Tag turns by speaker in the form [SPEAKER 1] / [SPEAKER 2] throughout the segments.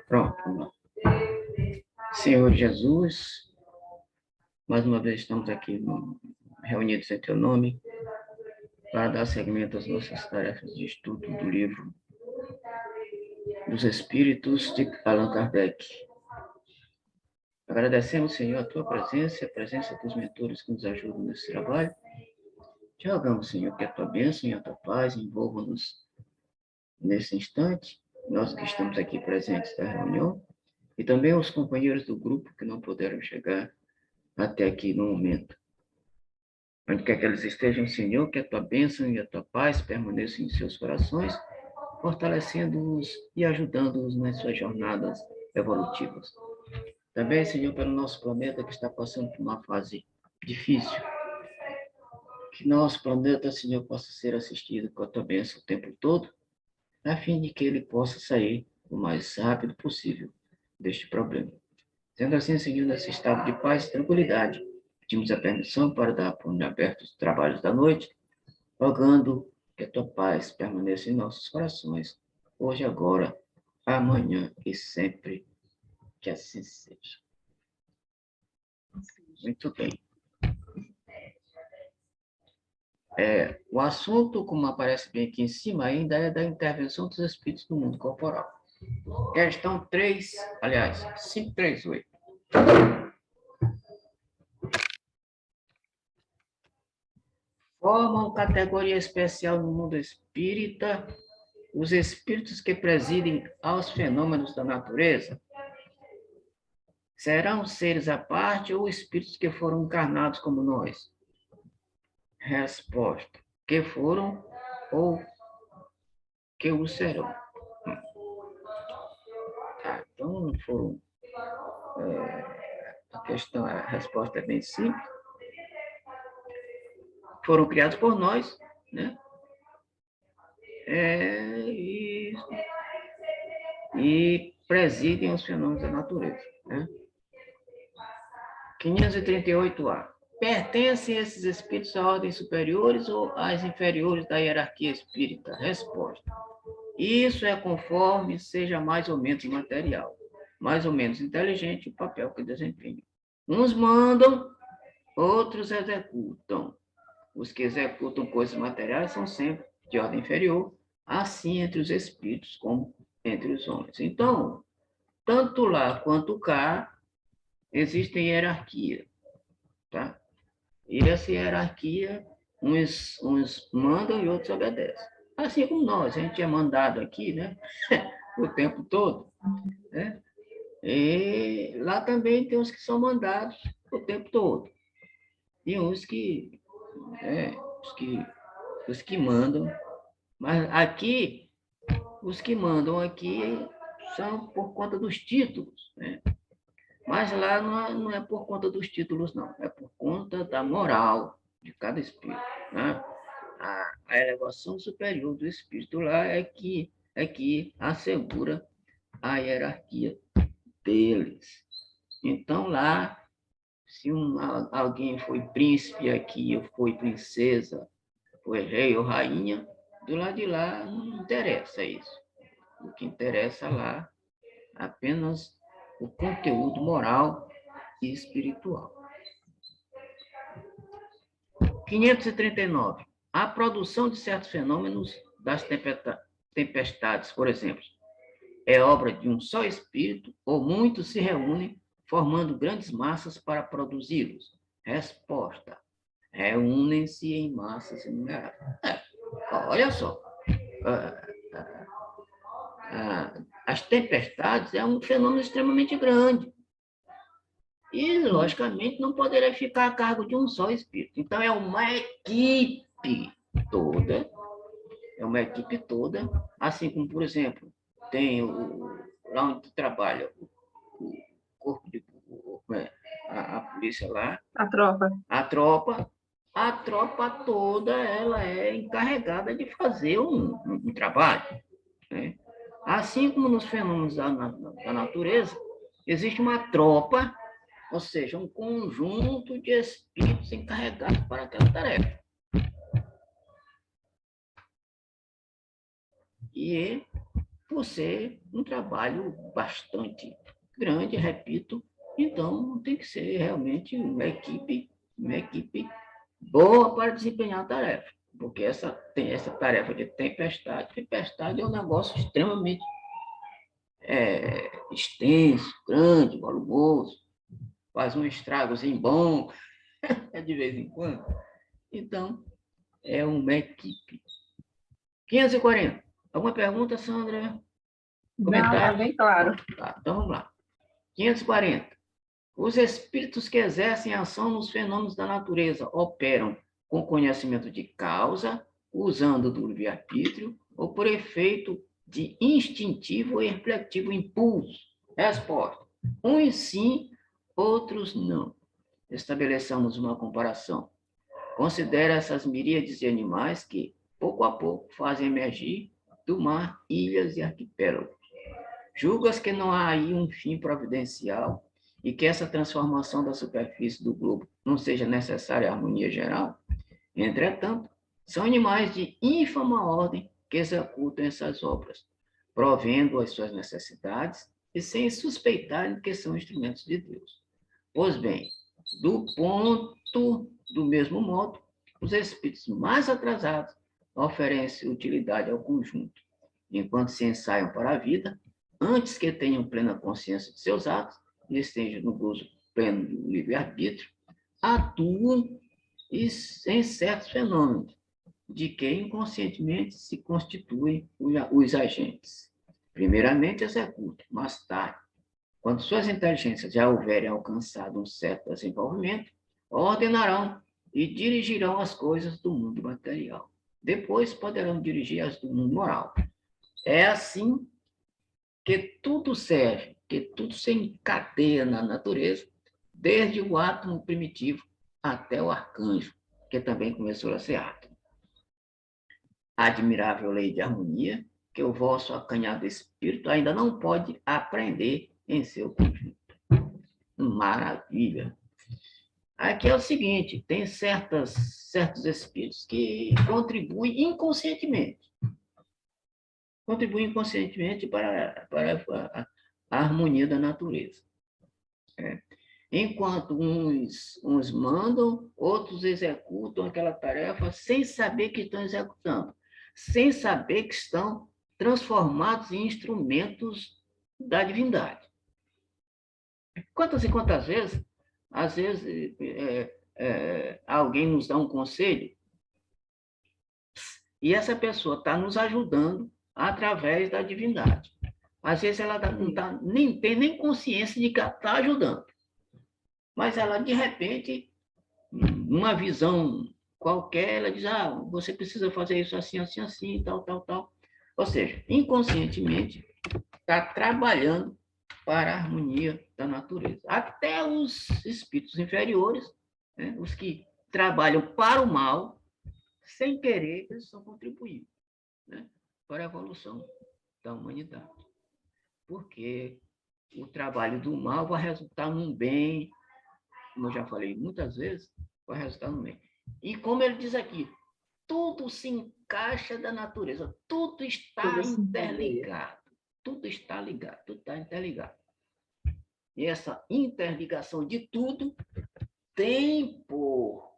[SPEAKER 1] Pronto, vamos lá. Senhor Jesus, mais uma vez estamos aqui reunidos em Teu nome para dar seguimento às nossas tarefas de estudo do livro dos Espíritos de Allan Kardec. Agradecemos, Senhor, a Tua presença e a presença dos mentores que nos ajudam nesse trabalho. Te rogamos, Senhor, que a Tua bênção e a Tua paz envolvam-nos nesse instante, nós que estamos aqui presentes na reunião, e também os companheiros do grupo que não puderam chegar até aqui no momento. Onde quer que eles estejam, Senhor, que a Tua bênção e a Tua paz permaneçam em seus corações, fortalecendo-os e ajudando-os nas suas jornadas evolutivas. Também, Senhor, pelo nosso planeta que está passando por uma fase difícil, que nosso planeta, Senhor, possa ser assistido com a Tua bênção o tempo todo, a fim de que ele possa sair o mais rápido possível deste problema. Sendo assim, Senhor, nesse estado de paz e tranquilidade, pedimos a permissão para dar punho aberto aos trabalhos da noite, rogando que a Tua paz permaneça em nossos corações, hoje, agora, amanhã e sempre que assim seja. Muito bem. O assunto, como aparece bem aqui em cima, ainda é da intervenção dos espíritos no mundo corporal. Questão 3, aliás, 538. Formam categoria especial no mundo espírita os espíritos que presidem aos fenômenos da natureza? Serão seres à parte ou espíritos que foram encarnados como nós? Resposta: que foram ou que o serão. Tá, então, não foram. A resposta é bem simples. Foram criados por nós, né? E presidem os fenômenos da natureza, né? 538A. Pertencem esses espíritos a ordens superiores ou às inferiores da hierarquia espírita? Resposta: isso é conforme seja mais ou menos material, mais ou menos inteligente o papel que desempenham. Uns mandam, outros executam. Os que executam coisas materiais são sempre de ordem inferior, assim entre os espíritos como entre os homens. Então, tanto lá quanto cá, existe hierarquia, tá? E essa hierarquia, uns mandam e outros obedecem. Assim como nós, a gente é mandado aqui, né? O tempo todo, né? E lá também tem uns que são mandados o tempo todo. E uns que, os que mandam, mas aqui, os que mandam aqui são por conta dos títulos, né? Mas lá não é por conta dos títulos, não. É por conta da moral de cada espírito, né? A elevação superior do espírito lá é que assegura a hierarquia deles. Então, lá, se alguém foi príncipe aqui, ou foi princesa, foi rei ou rainha, do lado de lá não interessa isso. O que interessa lá é apenas o conteúdo moral e espiritual. 539. A produção de certos fenômenos das tempestades, por exemplo, é obra de um só espírito ou muitos se reúnem formando grandes massas para produzi-los? Resposta: reúnem-se em massas inumeráveis. Olha só, as tempestades é um fenômeno extremamente grande. E, logicamente, não poderia ficar a cargo de um só espírito. Então, é uma equipe toda, assim como, por exemplo, tem lá onde trabalha o corpo de a polícia lá. A tropa toda, ela é encarregada de fazer um trabalho, né? Assim como nos fenômenos da natureza, existe uma tropa, ou seja, um conjunto de espíritos encarregados para aquela tarefa. E por ser um trabalho bastante grande, repito. Então, tem que ser realmente uma equipe boa para desempenhar a tarefa, porque essa tarefa de tempestade é um negócio extremamente extenso, grande, volumoso, faz um estragozinho bom de vez em quando. Então, é uma equipe. 540. Alguma pergunta, Sandra?
[SPEAKER 2] Não, tá
[SPEAKER 1] Comentário?
[SPEAKER 2] bem claro.
[SPEAKER 1] Tá, então vamos lá. 540. Os espíritos que exercem ação nos fenômenos da natureza operam com conhecimento de causa, usando do livre-arbítrio, ou por efeito de instintivo e refletivo impulso? Resposta. Uns sim, outros não. Estabeleçamos uma comparação. Considera essas miríades de animais que, pouco a pouco, fazem emergir do mar ilhas e arquipélagos. Julgas que não há aí um fim providencial e que essa transformação da superfície do globo não seja necessária à harmonia geral? Entretanto, são animais de ínfima ordem que executam essas obras, provendo as suas necessidades e sem suspeitarem que são instrumentos de Deus. Pois bem, do mesmo modo, os espíritos mais atrasados oferecem utilidade ao conjunto, enquanto se ensaiam para a vida, antes que tenham plena consciência de seus atos e estejam no gozo pleno do livre-arbítrio, atuam em certos fenômenos, de que inconscientemente se constituem os agentes. Primeiramente executam, mais tarde, quando suas inteligências já houverem alcançado um certo desenvolvimento, ordenarão e dirigirão as coisas do mundo material. Depois poderão dirigir as do mundo moral. É assim que tudo serve, que tudo se encadeia na natureza, desde o átomo primitivo até o arcanjo, que também começou a ser átomo. Admirável lei de harmonia, que o vosso acanhado espírito ainda não pode aprender em seu conjunto. Maravilha. Aqui é o seguinte, tem certos espíritos que contribuem inconscientemente para a harmonia da natureza. Enquanto uns mandam, outros executam aquela tarefa sem saber que estão executando, sem saber que estão transformados em instrumentos da divindade. Quantas e quantas vezes, às vezes, alguém nos dá um conselho e essa pessoa está nos ajudando através da divindade. Às vezes ela nem tem nem consciência de que está ajudando. Mas ela, de repente, numa visão qualquer, ela diz, você precisa fazer isso assim, assim, assim, tal, tal, tal. Ou seja, inconscientemente, está trabalhando para a harmonia da natureza. Até os espíritos inferiores, né, os que trabalham para o mal, sem querer, eles estão contribuindo, né, para a evolução da humanidade. Porque o trabalho do mal vai resultar num bem, como eu já falei muitas vezes, vai resultar no bem. E como ele diz aqui, tudo se encaixa da natureza, tudo está interligado, tudo está ligado, tudo está interligado. E essa interligação de tudo tem por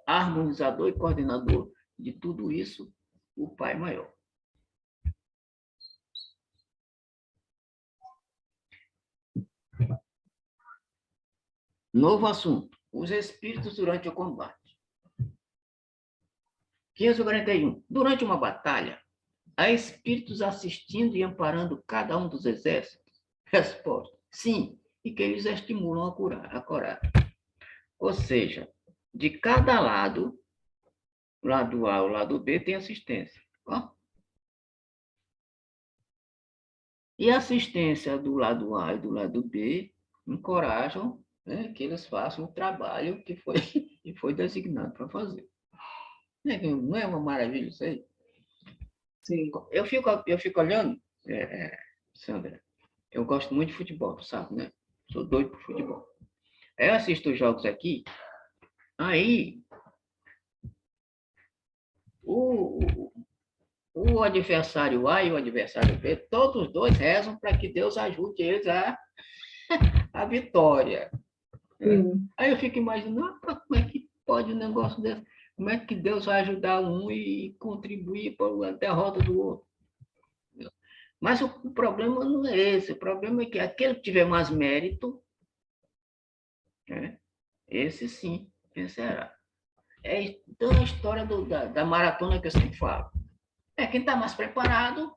[SPEAKER 1] harmonizador e coordenador de tudo isso o Pai Maior. Novo assunto, os espíritos durante o combate. 541. Durante uma batalha, há espíritos assistindo e amparando cada um dos exércitos? Resposta, sim, e que eles estimulam a coragem. Ou seja, de cada lado, lado A ou lado B, tem assistência. Ó. E a assistência do lado A e do lado B encorajam, né, que eles façam o trabalho que foi designado para fazer. Não é uma maravilha isso aí? Sim. Eu fico olhando, Sandra, eu gosto muito de futebol, tu sabe, né? Sou doido por futebol. Eu assisto os jogos aqui, aí o O adversário A e o adversário B, todos os dois rezam para que Deus ajude eles a vitória. Aí eu fico imaginando, como é que pode um negócio desse? Como é que Deus vai ajudar um e contribuir para a derrota do outro? Mas o problema não é esse. O problema é que aquele que tiver mais mérito, né, esse sim vencerá. É toda a história da maratona que eu sempre falo. Quem está mais preparado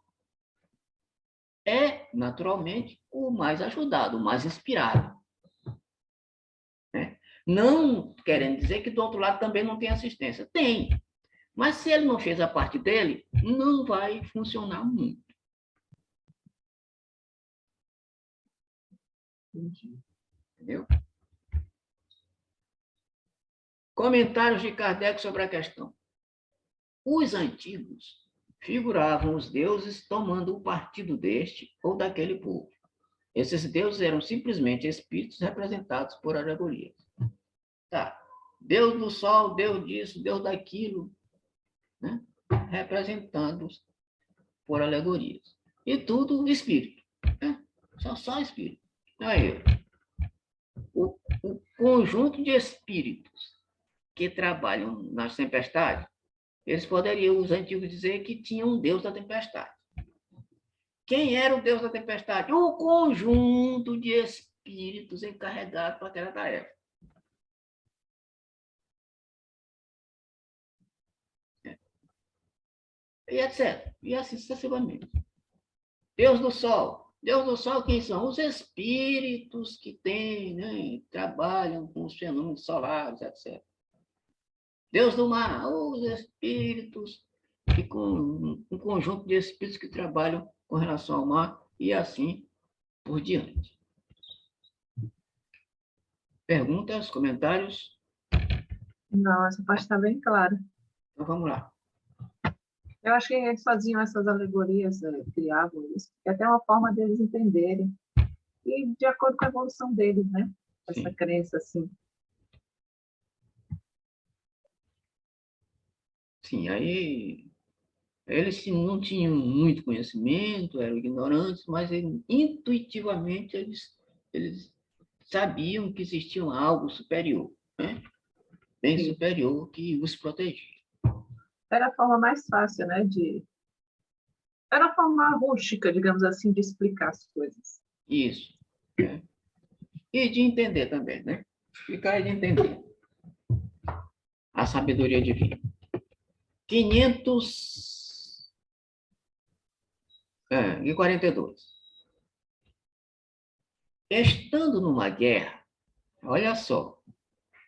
[SPEAKER 1] é, naturalmente, o mais ajudado, o mais inspirado. Né? Não querendo dizer que do outro lado também não tem assistência. Tem. Mas se ele não fez a parte dele, não vai funcionar muito. Entendeu? Comentários de Kardec sobre a questão. Os antigos figuravam os deuses tomando o partido deste ou daquele povo. Esses deuses eram simplesmente espíritos representados por alegorias. Tá. Deus do sol, Deus disso, Deus daquilo, né? Representados por alegorias. E tudo espírito. Né? Só espírito. Aí, o conjunto de espíritos que trabalham nas tempestades, eles poderiam, os antigos, dizer que tinha um Deus da tempestade. Quem era o Deus da tempestade? O conjunto de espíritos encarregados para aquela tarefa. E etc. E assim sucessivamente. Deus do Sol. Deus do Sol, quem são? Os espíritos que têm, né, trabalham com os fenômenos solares, etc. Deus do Mar, os espíritos, que com um conjunto de espíritos que trabalham com relação ao mar, e assim por diante. Perguntas, comentários?
[SPEAKER 2] Não, essa parte está bem clara.
[SPEAKER 1] Então vamos lá.
[SPEAKER 2] Eu acho que eles faziam essas alegorias, criavam isso, que é até uma forma deles entenderem. E de acordo com a evolução deles, né? Essa
[SPEAKER 1] Sim.
[SPEAKER 2] crença, assim.
[SPEAKER 1] Sim, aí eles não tinham muito conhecimento, eram ignorantes, mas intuitivamente eles sabiam que existia algo superior, né? Bem
[SPEAKER 2] Sim.
[SPEAKER 1] superior, que os protegia.
[SPEAKER 2] Era a forma mais fácil, né? Era a forma rústica, digamos assim, de explicar as coisas.
[SPEAKER 1] Isso. Né? E de entender também, né? Explicar e de entender a sabedoria divina. 542. Estando numa guerra, olha só,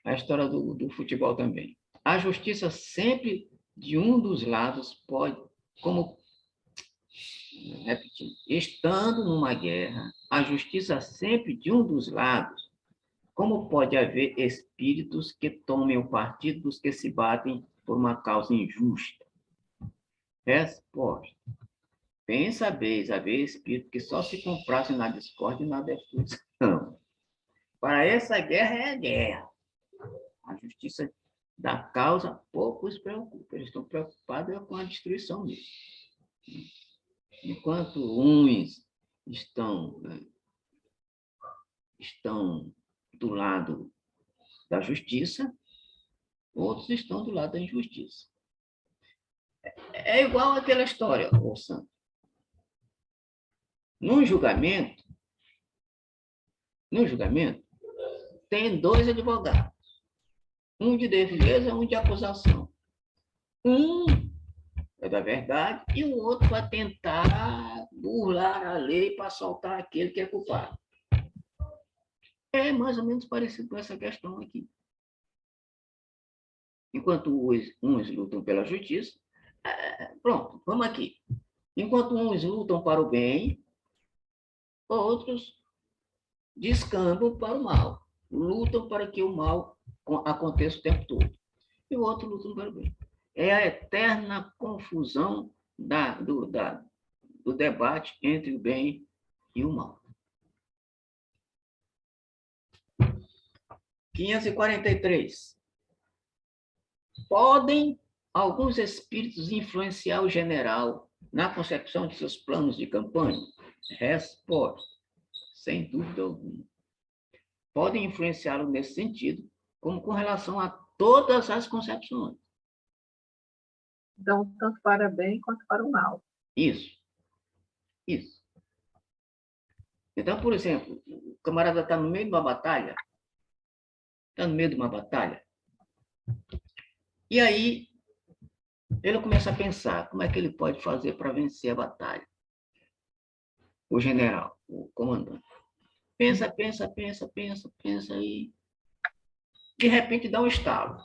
[SPEAKER 1] a história do futebol também. A justiça sempre de um dos lados pode, como, repetindo, estando numa guerra, a justiça sempre de um dos lados, como pode haver espíritos que tomem o partido dos que se batem por uma causa injusta? Resposta. Bem sabeis haver espírito que só se comprazem na discórdia e na destruição. Para essa guerra é a guerra. A justiça da causa pouco os preocupa. Eles estão preocupados com a destruição mesmo. Enquanto uns estão do lado da justiça, outros estão do lado da injustiça. É igual aquela história, ô Santo. No julgamento, tem dois advogados. Um de defesa e um de acusação. Um é da verdade e o outro vai tentar burlar a lei para soltar aquele que é culpado. É mais ou menos parecido com essa questão aqui. Enquanto uns lutam pela justiça, pronto, vamos aqui. Enquanto uns lutam para o bem, outros descambam para o mal. Lutam para que o mal aconteça o tempo todo. E o outro luta para o bem. É a eterna confusão do debate entre o bem e o mal. 543. Podem alguns espíritos influenciar o general na concepção de seus planos de campanha? Resposta: sem dúvida alguma. Podem influenciá-lo nesse sentido, como com relação a todas as concepções.
[SPEAKER 2] Então, tanto para bem quanto para o mal.
[SPEAKER 1] Isso. Isso. Então, por exemplo, o camarada está no meio de uma batalha, e aí ele começa a pensar como é que ele pode fazer para vencer a batalha. O general, o comandante. Pensa, e de repente dá um estalo.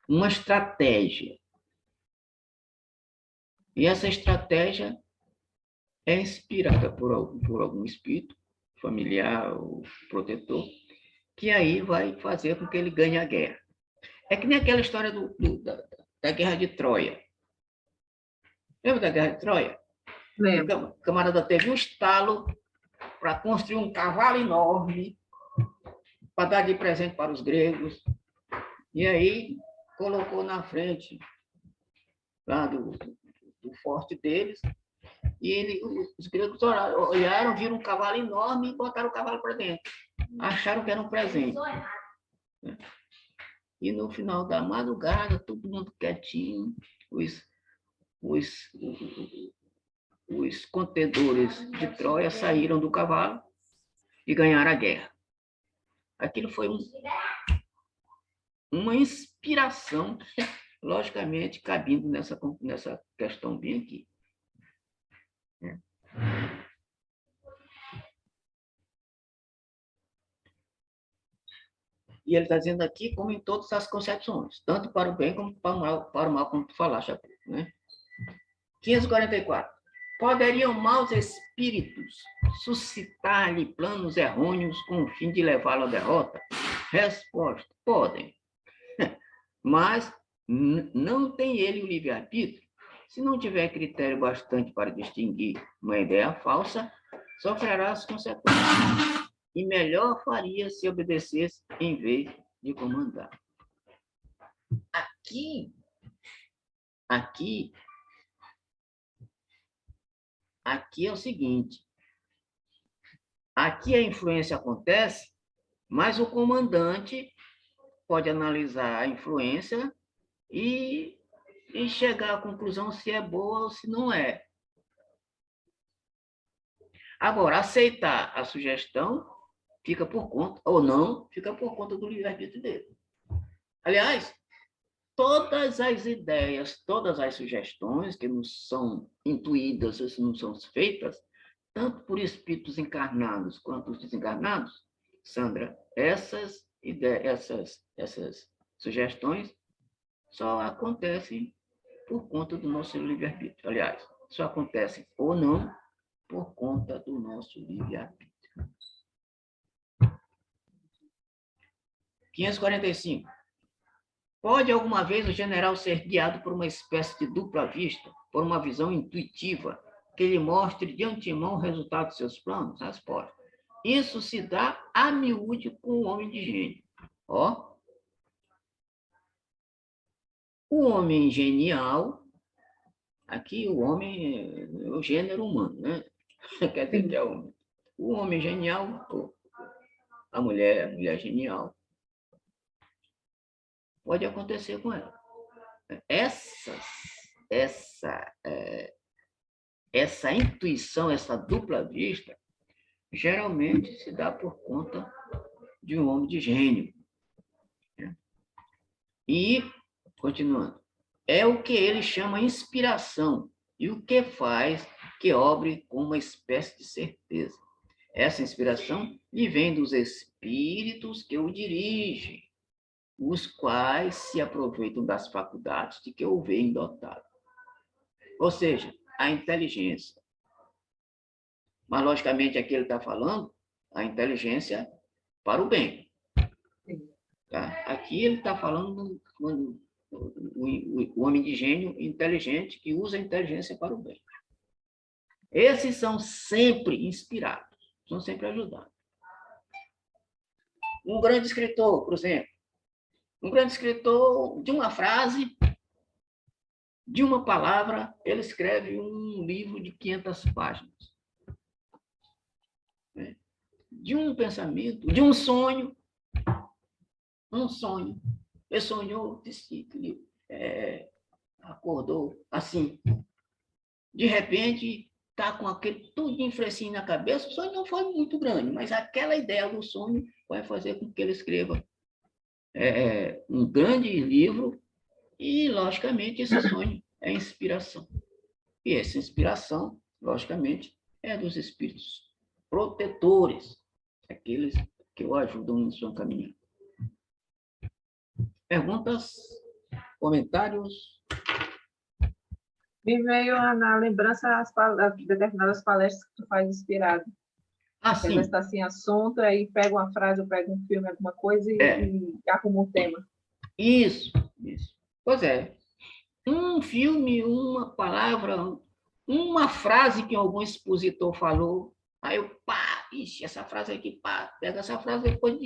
[SPEAKER 1] Uma estratégia. E essa estratégia é inspirada por algum espírito familiar ou protetor, que aí vai fazer com que ele ganhe a guerra. É que nem aquela história da Guerra de Troia. Lembra da Guerra de Troia?
[SPEAKER 2] Lembro.
[SPEAKER 1] O camarada teve um estalo para construir um cavalo enorme para dar de presente para os gregos. E aí colocou na frente lá do forte deles. E os gregos olharam, viram um cavalo enorme e botaram o cavalo para dentro. Acharam que era um presente. E no final da madrugada, todo mundo quietinho, os contendores de Troia saíram do cavalo e ganharam a guerra. Aquilo foi uma inspiração, logicamente, cabendo nessa questão bem aqui. E ele está dizendo aqui, como em todas as concepções, tanto para o bem como para o mal, como tu falaste, né? 544. Poderiam maus espíritos suscitar-lhe planos errôneos com o fim de levá-lo à derrota? Resposta: podem. Mas não tem ele o livre-arbítrio. Se não tiver critério bastante para distinguir uma ideia falsa, sofrerá as consequências. E melhor faria se obedecesse em vez de comandar. Aqui é o seguinte. Aqui a influência acontece, mas o comandante pode analisar a influência e chegar à conclusão se é boa ou se não é. Agora, aceitar a sugestão fica por conta, ou não, fica por conta do livre-arbítrio dele. Aliás, todas as ideias, todas as sugestões que nos são intuídas, ou não são feitas, tanto por espíritos encarnados quanto os desencarnados, Sandra, essas sugestões só acontecem por conta do nosso livre-arbítrio. Aliás, só acontecem ou não por conta do nosso livre-arbítrio. 545. Pode alguma vez o general ser guiado por uma espécie de dupla vista, por uma visão intuitiva, que lhe mostre de antemão o resultado de seus planos? Resposta: isso se dá a miúde com o homem de gênio. Ó, o homem genial, aqui o homem é o gênero humano, né? Quer dizer que é o homem genial, a mulher genial, pode acontecer com ela. Essa intuição, essa dupla vista, geralmente se dá por conta de um homem de gênio. E, continuando, é o que ele chama inspiração e o que faz que obre com uma espécie de certeza. Essa inspiração lhe vem dos espíritos que o dirigem, os quais se aproveitam das faculdades de que o veem dotado. Ou seja, a inteligência. Mas, logicamente, aqui ele está falando a inteligência para o bem. Tá? Aqui ele está falando o homem de gênio inteligente que usa a inteligência para o bem. Esses são sempre inspirados, são sempre ajudados. Um grande escritor, por exemplo, Um grande escritor, de uma frase, de uma palavra, ele escreve um livro de 500 páginas. Né? De um pensamento, de um sonho. Ele sonhou, disse que acordou assim. De repente, está com aquele tudo fresquinho na cabeça. O sonho não foi muito grande, mas aquela ideia do sonho vai fazer com que ele escreva um grande livro e, logicamente, esse sonho é inspiração. E essa inspiração, logicamente, é dos espíritos protetores, aqueles que o ajudam em sua caminhada. Perguntas? Comentários?
[SPEAKER 2] Me veio na lembrança as determinadas palestras que tu faz inspirado.
[SPEAKER 1] Ah,
[SPEAKER 2] Às
[SPEAKER 1] sim.
[SPEAKER 2] vezes está assim, assunto, aí pega uma frase, ou pega um filme, alguma coisa e arruma um tema.
[SPEAKER 1] Isso. Pois é. Um filme, uma palavra, uma frase que algum expositor falou, aí eu, pá, ixi, essa frase aqui, pá, pega essa frase e depois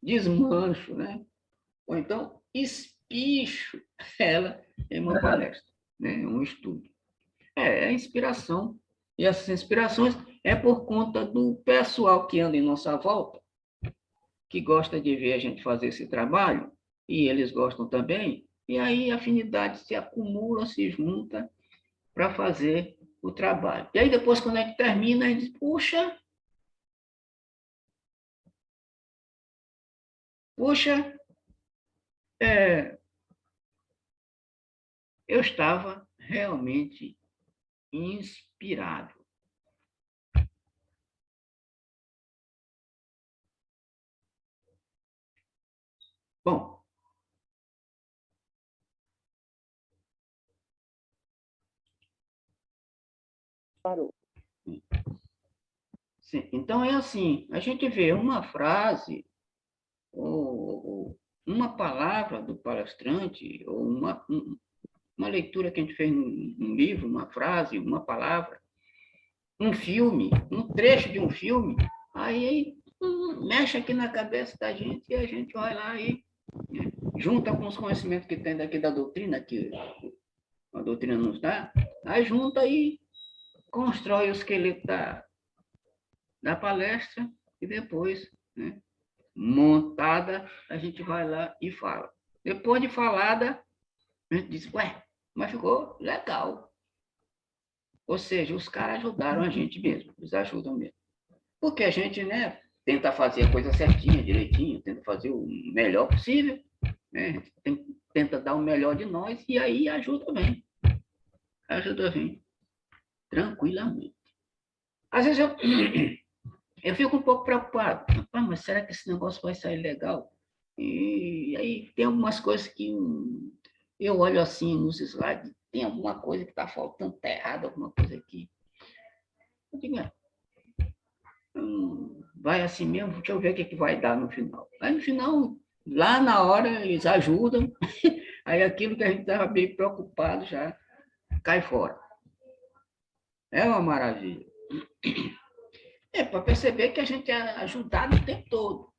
[SPEAKER 1] desmancho, né? Ou então, espicho ela em uma palestra, né? Um estudo. É inspiração. E essas inspirações é por conta do pessoal que anda em nossa volta, que gosta de ver a gente fazer esse trabalho, e eles gostam também, e aí a afinidade se acumula, se junta para fazer o trabalho. E aí depois, quando a gente termina, a gente diz, puxa, eu estava realmente inspirado. Bom,
[SPEAKER 2] Parou.
[SPEAKER 1] sim, então é assim, a gente vê uma frase, ou uma palavra do palestrante, ou uma leitura que a gente fez num livro, uma frase, uma palavra, um filme, um trecho de um filme, aí mexe aqui na cabeça da gente e a gente vai lá e junta com os conhecimentos que tem daqui da doutrina, que a doutrina nos dá, aí junta e constrói o esqueleto da palestra e depois, né, montada, a gente vai lá e fala. Depois de falada, a gente diz, ué, mas ficou legal. Ou seja, os caras ajudaram a gente mesmo, eles ajudam mesmo. Porque a gente, né, tenta fazer a coisa certinha, direitinho, tenta fazer o melhor possível, né? Tenta dar o melhor de nós e aí ajuda bem. Ajuda bem. Tranquilamente. Às vezes eu fico um pouco preocupado. Mas será que esse negócio vai sair legal? E aí tem algumas coisas que eu olho assim nos slides, tem alguma coisa que está faltando, está errado, alguma coisa aqui. Eu digo, vai assim mesmo, deixa eu ver o que vai dar no final. Aí no final, lá na hora, eles ajudam, aí aquilo que a gente estava bem preocupado já cai fora. É uma maravilha. É para perceber que a gente é ajudado o tempo todo.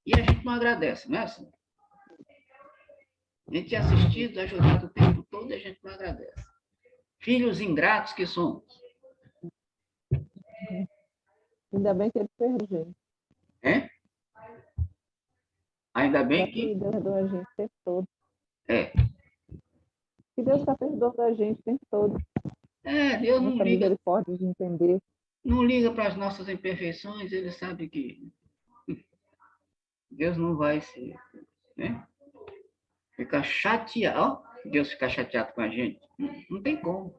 [SPEAKER 1] E a gente não agradece, não é assim? A gente é assistido, ajudado o tempo todo e a gente não agradece. Filhos ingratos que somos.
[SPEAKER 2] Ainda bem que ele perdoou.
[SPEAKER 1] É? Ainda bem que...
[SPEAKER 2] Deus perdoa a gente o tempo todo.
[SPEAKER 1] É.
[SPEAKER 2] Que Deus está perdoando a gente o tempo todo.
[SPEAKER 1] Deus não
[SPEAKER 2] Nossa
[SPEAKER 1] liga.
[SPEAKER 2] Misericórdia de entender.
[SPEAKER 1] Não liga para as nossas imperfeições, ele sabe que Deus não vai se... Né? Ficar chateado. Deus ficar chateado com a gente. Não tem como.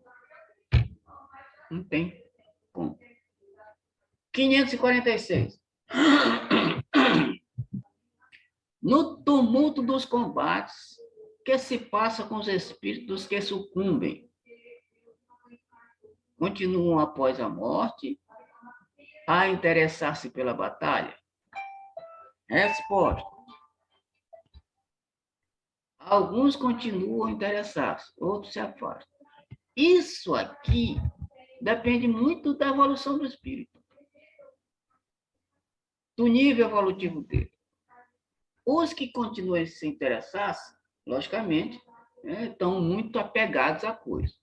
[SPEAKER 1] Não tem como. 546. No tumulto dos combates, que se passa com os espíritos que sucumbem? Continuam após a morte a interessar-se pela batalha? Resposta. Alguns continuam interessados, outros se afastam. Isso aqui depende muito da evolução do espírito, do nível evolutivo dele. Os que continuam a se interessar, logicamente, estão muito apegados à coisa.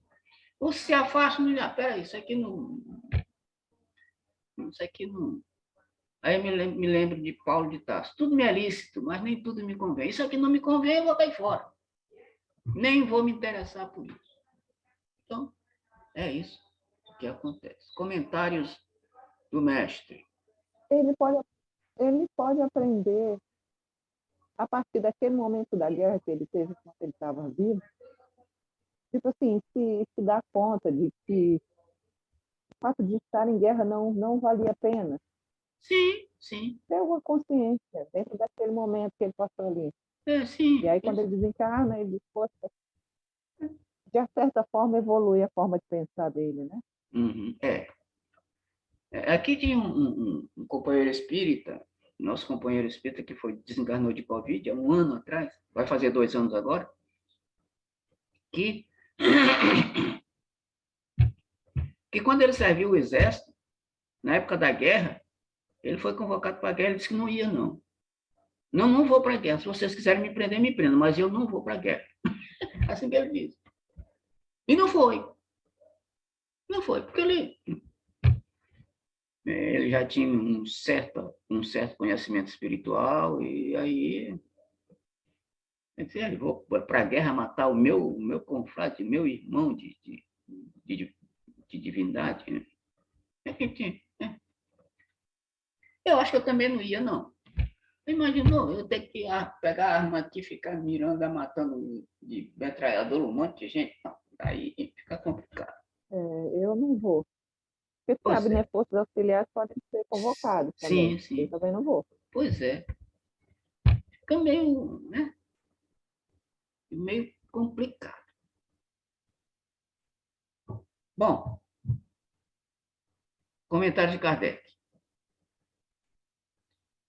[SPEAKER 1] Ou se afastam, peraí, isso aqui não... Isso aqui não... Aí me lembro de Paulo de Tarso. Tudo me é lícito, mas nem tudo me convém. Isso aqui não me convém, eu vou cair fora. Nem vou me interessar por isso. Então, é isso que acontece. Comentários do mestre.
[SPEAKER 3] Ele pode aprender, a partir daquele momento da guerra que ele teve quando ele estava vivo, tipo assim, se dar conta de que o fato de estar em guerra não valia a pena.
[SPEAKER 1] Sim, sim.
[SPEAKER 3] Ter uma consciência dentro daquele momento que ele passou ali.
[SPEAKER 1] Sim.
[SPEAKER 3] E aí, quando ele desencarna, ele, poxa, de certa forma, evolui a forma de pensar dele, né?
[SPEAKER 1] Uhum, aqui tinha um companheiro espírita, nosso companheiro espírita que desencarnou de Covid há 1 ano atrás, vai fazer 2 anos agora, que quando ele serviu o exército, na época da guerra, ele foi convocado para a guerra, ele disse que não ia, não. Não vou para a guerra. Se vocês quiserem me prender, me prendam, mas eu não vou para a guerra. Assim que ele disse. E não foi. Não foi, porque ele já tinha um certo conhecimento espiritual, e aí ele disse, vou para a guerra matar o meu confrade, meu irmão de divindade. Né? Eu acho que eu também não ia, não. Imaginou eu ter que pegar a arma aqui e ficar mirando, matando de metralhador um monte de gente? Não, aí fica complicado.
[SPEAKER 3] Eu não vou. Porque sabe, né? Forças auxiliares podem ser convocadas também.
[SPEAKER 1] Sim.
[SPEAKER 3] Eu também não vou.
[SPEAKER 1] Pois é. Fica meio, né? Meio complicado. Bom, comentário de Kardec.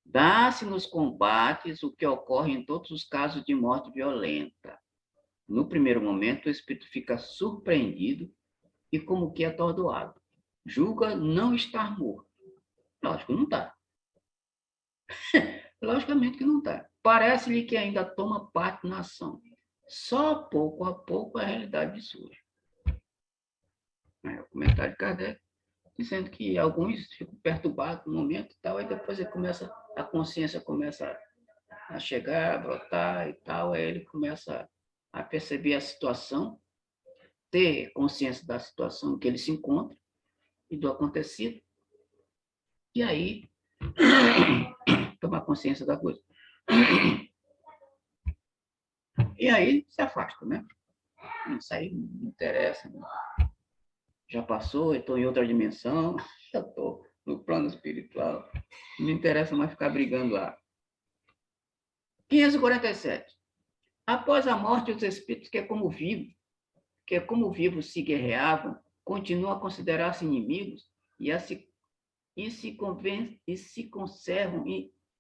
[SPEAKER 1] Dá-se nos combates o que ocorre em todos os casos de morte violenta. No primeiro momento, o espírito fica surpreendido e como que atordoado. Julga não estar morto. Lógico, não está. Logicamente que não está. Parece-lhe que ainda toma parte na ação. Só pouco a pouco a realidade surge. O comentário de Kardec dizendo que alguns ficam perturbados no momento e tal, aí depois a consciência começa a chegar, a brotar e tal, aí ele começa a perceber a situação, ter consciência da situação que ele se encontra e do acontecido, e aí tomar consciência da coisa. E aí se afasta, né? Isso aí não interessa, né? Já passou, eu estou em outra dimensão, já estou no plano espiritual, não interessa mais ficar brigando lá. 547. Após a morte, os espíritos que como vivos se guerreavam, continuam a considerar-se inimigos e se conservam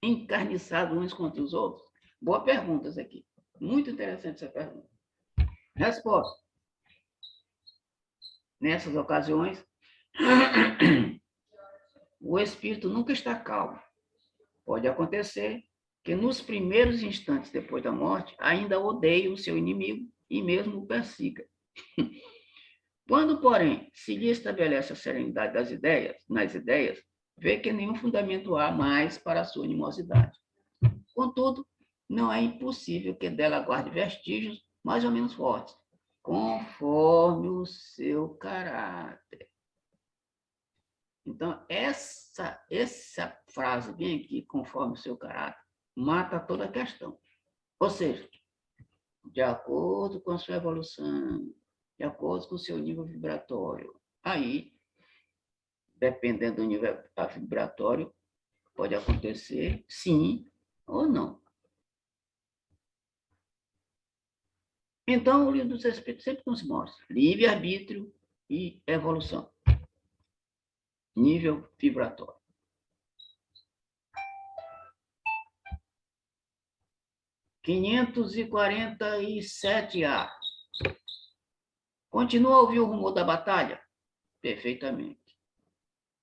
[SPEAKER 1] encarniçados uns contra os outros? Boa pergunta essa aqui. Muito interessante essa pergunta. Resposta. Nessas ocasiões, o espírito nunca está calmo. Pode acontecer que nos primeiros instantes depois da morte, ainda odeie o seu inimigo e mesmo o persiga. Quando, porém, se lhe estabelece a serenidade nas ideias, vê que nenhum fundamento há mais para a sua animosidade. Contudo, não é impossível que dela guarde vestígios mais ou menos fortes, conforme o seu caráter. Então, essa frase bem aqui, conforme o seu caráter, mata toda a questão. Ou seja, de acordo com a sua evolução, de acordo com o seu nível vibratório. Aí, dependendo do nível vibratório, pode acontecer sim ou não. Então, o livro dos Espíritos sempre nos mostra livre-arbítrio e evolução. Nível vibratório. 547A. Continua a ouvir o rumor da batalha? Perfeitamente.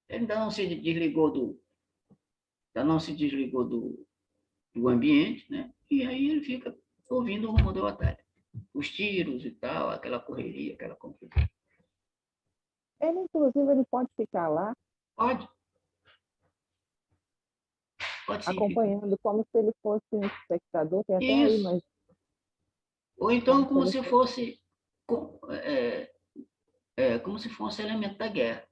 [SPEAKER 1] Ele ainda não se desligou do ambiente, né? E aí ele fica ouvindo o rumo da batalha. Os tiros e tal, aquela correria, aquela confusão.
[SPEAKER 3] Ele, inclusive, ele pode ficar lá
[SPEAKER 1] Pode, pode sim ficar.
[SPEAKER 3] acompanhando como se ele fosse um espectador, tem até aí,
[SPEAKER 1] Isso.
[SPEAKER 3] mas
[SPEAKER 1] Ou então
[SPEAKER 3] como se
[SPEAKER 1] como
[SPEAKER 3] ele
[SPEAKER 1] se
[SPEAKER 3] fosse...
[SPEAKER 1] fosse como se fosse elemento da guerra.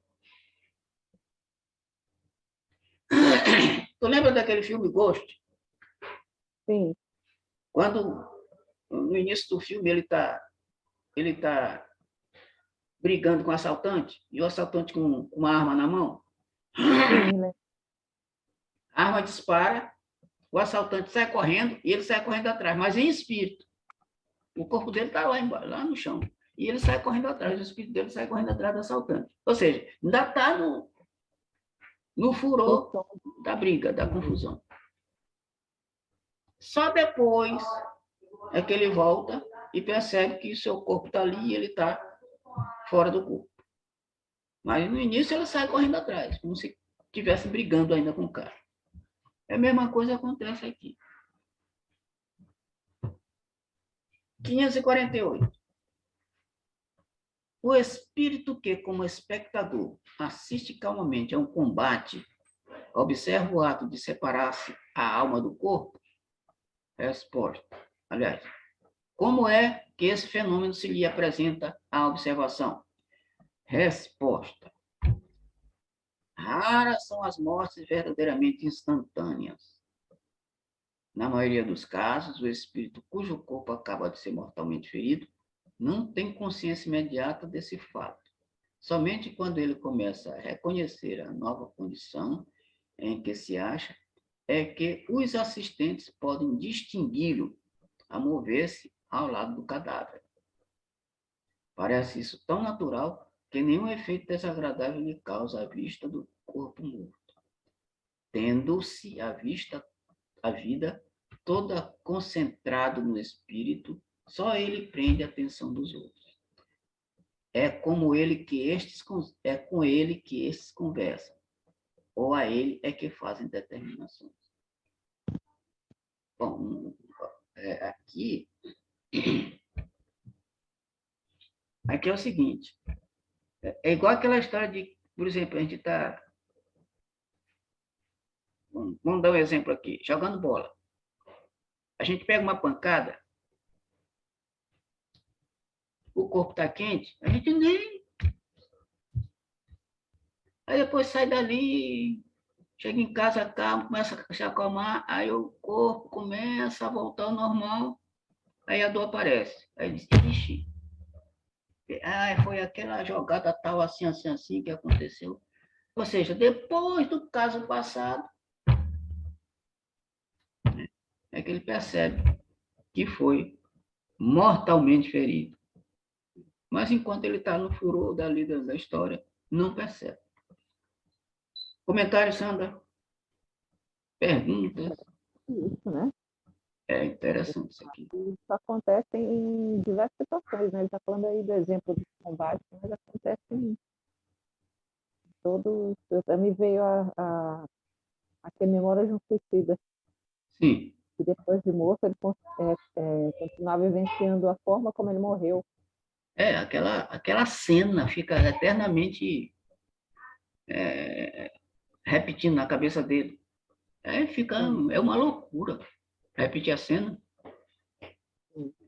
[SPEAKER 1] Tu lembra daquele filme Ghost?
[SPEAKER 3] Sim,
[SPEAKER 1] Quando no início do filme ele tá brigando com o assaltante e o assaltante com uma arma na mão,
[SPEAKER 3] sim, né?
[SPEAKER 1] a arma dispara, o assaltante sai correndo e ele sai correndo atrás, mas em espírito. O corpo dele está lá embaixo, lá no chão. E ele sai correndo atrás, o espírito dele sai correndo atrás do assaltante. Ou seja, ainda está no furor da briga, da confusão. Só depois é que ele volta e percebe que o seu corpo está ali e ele está fora do corpo. Mas no início ele sai correndo atrás, como se estivesse brigando ainda com o cara. É a mesma coisa que acontece aqui. 548. O espírito que, como espectador, assiste calmamente a um combate, observa o ato de separar-se a alma do corpo? Resposta. Aliás, como é que esse fenômeno se lhe apresenta à observação? Resposta. Raras são as mortes verdadeiramente instantâneas. Na maioria dos casos, o espírito cujo corpo acaba de ser mortalmente ferido não tem consciência imediata desse fato. Somente quando ele começa a reconhecer a nova condição em que se acha, é que os assistentes podem distingui-lo a mover-se ao lado do cadáver. Parece isso tão natural que nenhum efeito desagradável lhe causa a vista do corpo morto, tendo-se a vida toda concentrado no espírito, só ele prende a atenção dos outros. É com ele que estes conversam, ou a ele é que fazem determinações. Bom, aqui é o seguinte, é igual aquela história de, por exemplo, a gente está, vamos dar um exemplo aqui, jogando bola. A gente pega uma pancada, o corpo está quente, a gente nem... Aí depois sai dali, chega em casa, calma, começa a se acalmar, aí o corpo começa a voltar ao normal, aí a dor aparece. Aí diz, ixi, foi aquela jogada tal, assim, assim, assim, que aconteceu. Ou seja, depois do caso passado, é que ele percebe que foi mortalmente ferido. Mas enquanto ele está no furor da história, não percebe. Comentário, Sandra? Perguntas?
[SPEAKER 3] Isso, né?
[SPEAKER 1] É interessante isso aqui.
[SPEAKER 3] Isso acontece em diversas situações, né? Ele está falando aí do exemplo do combate, mas acontece em todos... Me veio a memória de um suicida,
[SPEAKER 1] Sim.
[SPEAKER 3] que depois de morto ele continuava vivenciando a forma como ele morreu.
[SPEAKER 1] Aquela cena fica eternamente repetindo na cabeça dele. É uma loucura repetir a cena.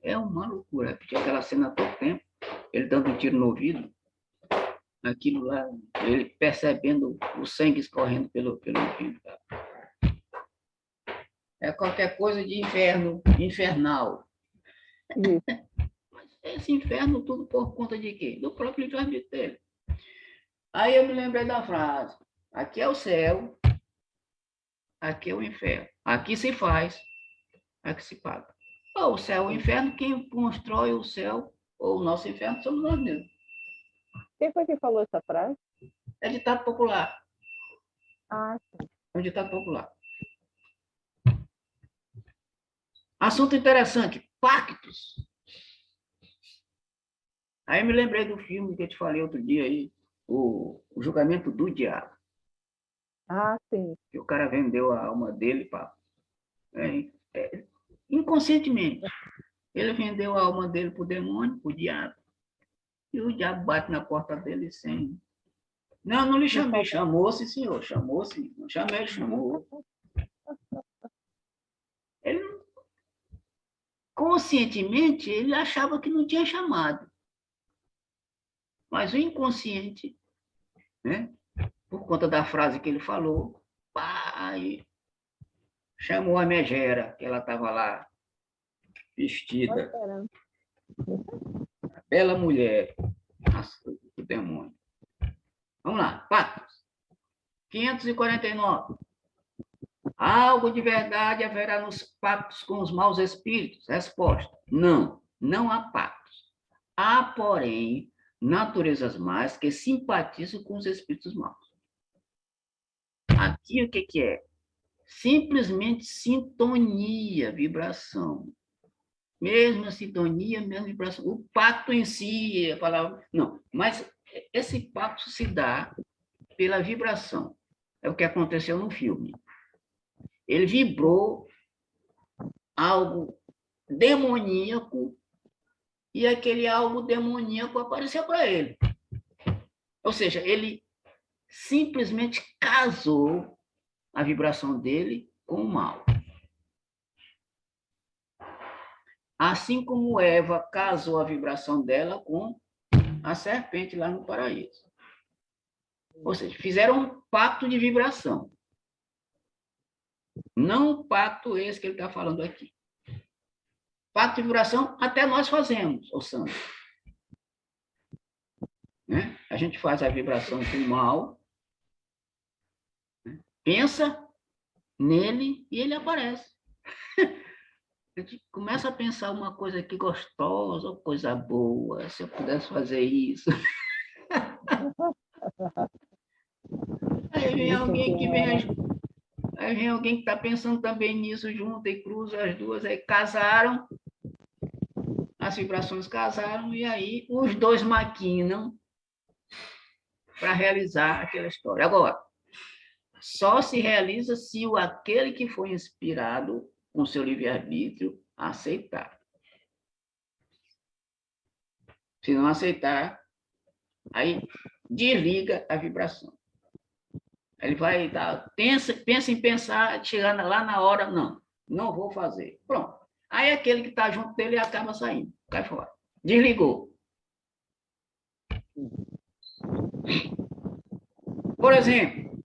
[SPEAKER 1] É uma loucura repetir aquela cena todo tempo. Ele dando um tiro no ouvido, aquilo lá, ele percebendo o sangue escorrendo pelo ouvido. É qualquer coisa de inferno, infernal.
[SPEAKER 3] Isso.
[SPEAKER 1] Mas esse inferno tudo por conta de quê? Do próprio livre-arbítrio dele. Aí eu me lembrei da frase, aqui é o céu, aqui é o inferno. Aqui se faz, aqui se paga. Ou o céu ou o inferno, quem constrói o céu ou o nosso inferno somos nós mesmos.
[SPEAKER 3] Quem foi que falou essa frase?
[SPEAKER 1] É ditado popular.
[SPEAKER 3] Ah, sim.
[SPEAKER 1] É um ditado popular. Assunto interessante, pactos. Aí me lembrei do filme que eu te falei outro dia aí, o Julgamento do Diabo.
[SPEAKER 3] Ah, sim.
[SPEAKER 1] Que o cara vendeu a alma dele para Inconscientemente. Ele vendeu a alma dele para o demônio, para o diabo, e o diabo bate na porta dele sem... Não, não lhe chamei. Chamou-se, senhor. Chamou-se. Não chamei, chamou. Ele, conscientemente, ele achava que não tinha chamado. Mas o inconsciente, né, por conta da frase que ele falou, pai, chamou a megera, que ela estava lá, vestida, bela mulher, o demônio. Vamos lá, Pactos. 549. Algo de verdade haverá nos pactos com os maus espíritos? Resposta: não, não há pactos. Há, porém, naturezas más que simpatizam com os espíritos maus. Aqui o que é? Simplesmente sintonia, vibração. Mesma sintonia, mesma vibração. O pacto em si, a palavra... Não, mas esse pacto se dá pela vibração. É o que aconteceu no filme. Ele vibrou algo demoníaco e aquele algo demoníaco apareceu para ele. Ou seja, ele simplesmente casou a vibração dele com o mal. Assim como Eva casou a vibração dela com a serpente lá no paraíso. Ou seja, fizeram um pacto de vibração. Não um pacto esse que ele está falando aqui. Pacto de vibração até nós fazemos, ô Sandro. Né? A gente faz a vibração com o mal, né? Pensa nele e ele aparece. A gente começa a pensar uma coisa aqui gostosa, coisa boa, se eu pudesse fazer isso. Aí vem alguém que aí vem alguém que está pensando também nisso junto e cruza as duas, aí casaram, as vibrações casaram, e aí os dois maquinam para realizar aquela história. Agora, só se realiza se aquele que foi inspirado com seu livre-arbítrio aceitar. Se não aceitar, aí desliga a vibração. Ele vai dar, pensa em pensar, chegando lá na hora, não vou fazer. Pronto. Aí aquele que está junto dele acaba saindo, cai fora. Desligou. Por exemplo,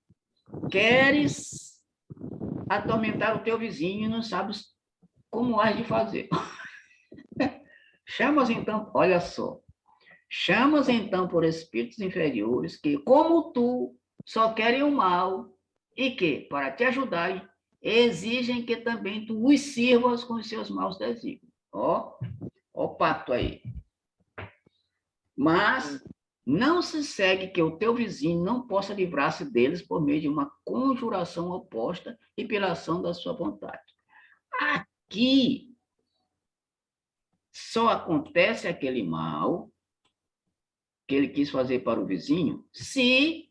[SPEAKER 1] queres atormentar o teu vizinho e não sabes como has de fazer. Chamas então, olha só, chamas então por espíritos inferiores que, como tu, só querem o mal e que, para te ajudarem, exigem que também tu os sirvas com os seus maus desígnios. Ó o pacto aí. Mas não se segue que o teu vizinho não possa livrar-se deles por meio de uma conjuração oposta e pela ação da sua vontade. Aqui só acontece aquele mal que ele quis fazer para o vizinho se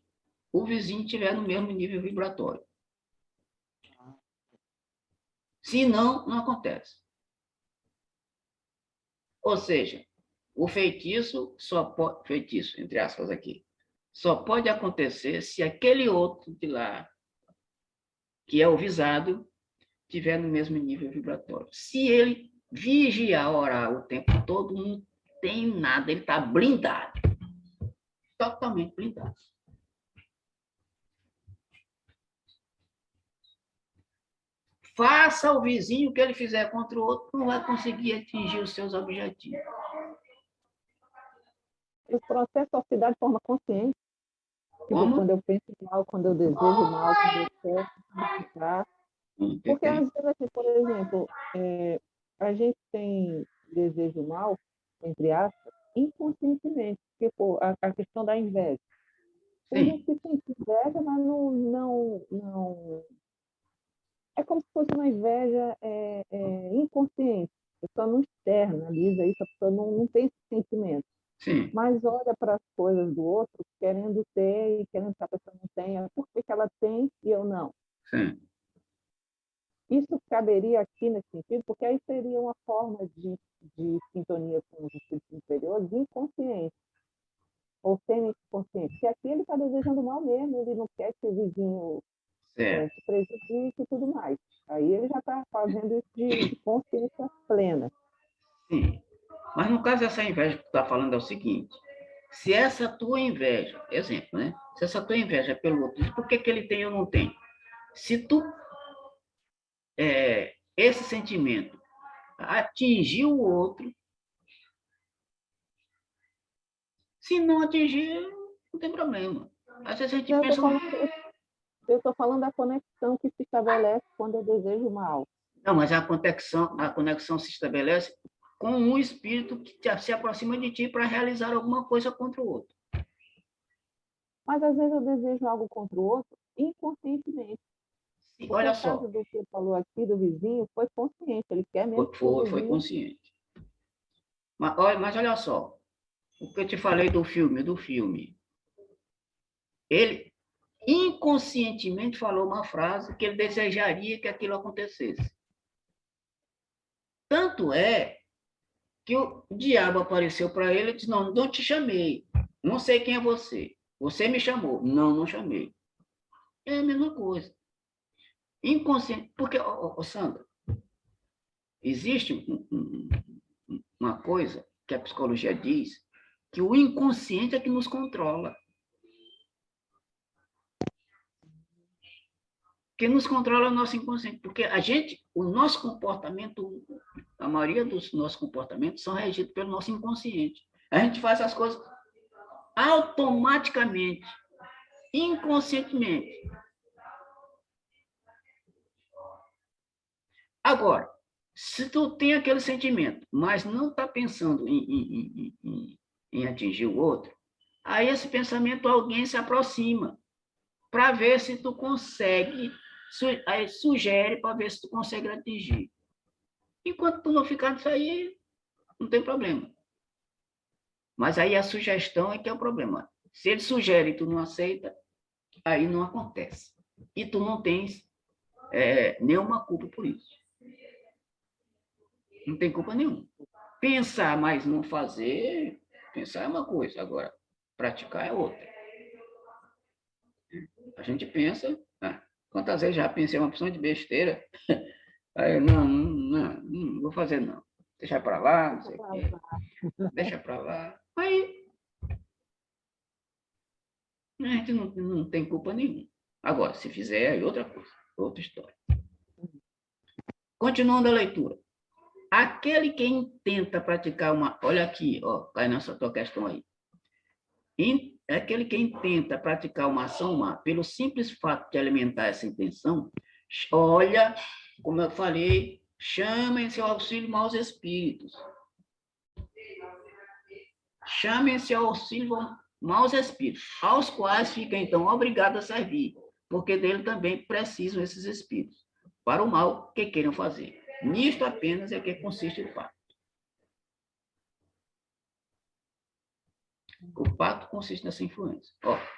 [SPEAKER 1] o vizinho estiver no mesmo nível vibratório. Se não, não acontece. Ou seja, o feitiço só pode, feitiço, entre aspas aqui, só pode acontecer se aquele outro de lá, que é o visado, estiver no mesmo nível vibratório. Se ele vigiar, orar o tempo todo, não tem nada, ele está blindado. Totalmente blindado. Faça ao vizinho o que ele fizer contra o outro, não vai conseguir atingir os seus objetivos.
[SPEAKER 3] O processo se dá de forma consciente. Tipo, quando eu penso mal, quando eu desejo mal, quando eu quero ficar. Porque às vezes, assim, por exemplo, a gente tem desejo mal, entre aspas, inconscientemente. Tipo, a questão da inveja. Tem gente que sente inveja, mas não... É como se fosse uma inveja inconsciente. A pessoa não externaliza isso, a pessoa não tem esse sentimento.
[SPEAKER 1] Sim.
[SPEAKER 3] Mas olha para as coisas do outro, querendo ter e querendo que a pessoa não tenha. Por que ela tem e eu não?
[SPEAKER 1] Sim.
[SPEAKER 3] Isso caberia aqui nesse sentido, porque aí seria uma forma de sintonia com os espíritos inferiores inconsciente, ou semi-consciente, porque aqui ele está desejando mal mesmo, ele não quer que o vizinho
[SPEAKER 1] Certo.
[SPEAKER 3] se prejudique e tudo mais. Aí ele já está fazendo isso de consciência plena.
[SPEAKER 1] Sim. Mas no caso dessa inveja que tu está falando é o seguinte, se essa tua inveja, exemplo, né? Se essa tua inveja é pelo outro, por que ele tem e eu não tenho? Se tu, esse sentimento atingiu o outro, se não atingir, não tem problema. Às vezes a gente
[SPEAKER 3] Eu
[SPEAKER 1] pensa...
[SPEAKER 3] estou falando da conexão que se estabelece quando eu desejo mal.
[SPEAKER 1] Não, mas a conexão se estabelece com um espírito que se aproxima de ti para realizar alguma coisa contra o outro.
[SPEAKER 3] Mas às vezes eu desejo algo contra o outro inconscientemente.
[SPEAKER 1] Sim,
[SPEAKER 3] Porque
[SPEAKER 1] olha
[SPEAKER 3] o caso
[SPEAKER 1] só,
[SPEAKER 3] do que falou aqui do vizinho foi consciente, ele quer mesmo que o
[SPEAKER 1] foi
[SPEAKER 3] vizinho...
[SPEAKER 1] consciente. Mas olha só, o que eu te falei do filme, ele inconscientemente falou uma frase que ele desejaria que aquilo acontecesse. Tanto é que o diabo apareceu para ele e disse, não te chamei, não sei quem é você. Você me chamou. Não, não chamei. É a mesma coisa. Inconsciente. Porque, Sandra, existe uma coisa que a psicologia diz, que o inconsciente é que nos controla. Quem nos controla é o nosso inconsciente, porque o nosso comportamento, a maioria dos nossos comportamentos são regidos pelo nosso inconsciente. A gente faz as coisas automaticamente, inconscientemente. Agora, se tu tem aquele sentimento, mas não está pensando em atingir o outro, aí esse pensamento alguém se aproxima para ver se tu consegue, aí sugere para ver se tu consegue atingir. Enquanto tu não ficar nisso aí, não tem problema. Mas aí a sugestão é que é o problema. Se ele sugere e tu não aceita, aí não acontece. E tu não tens nenhuma culpa por isso. Não tem culpa nenhuma. Pensar, mas não fazer, pensar é uma coisa, agora praticar é outra. A gente pensa, quantas vezes já pensei uma opção de besteira, aí não vou fazer não. Deixa para lá, não sei o quê. Deixa para lá. Aí a gente não tem culpa nenhuma. Agora, se fizer, aí outra coisa, outra história. Continuando a leitura. Aquele que tenta praticar uma... Olha aqui, cai nessa tua questão aí. Aquele que tenta praticar uma ação má, pelo simples fato de alimentar essa intenção, olha, como eu falei, chamem seu auxílio maus espíritos. Chamem seu auxílio maus espíritos, aos quais fica então obrigado a servir, porque dele também precisam esses espíritos, para o mal que queiram fazer. Nisto apenas é que consiste o pacto. O pacto consiste nessa influência.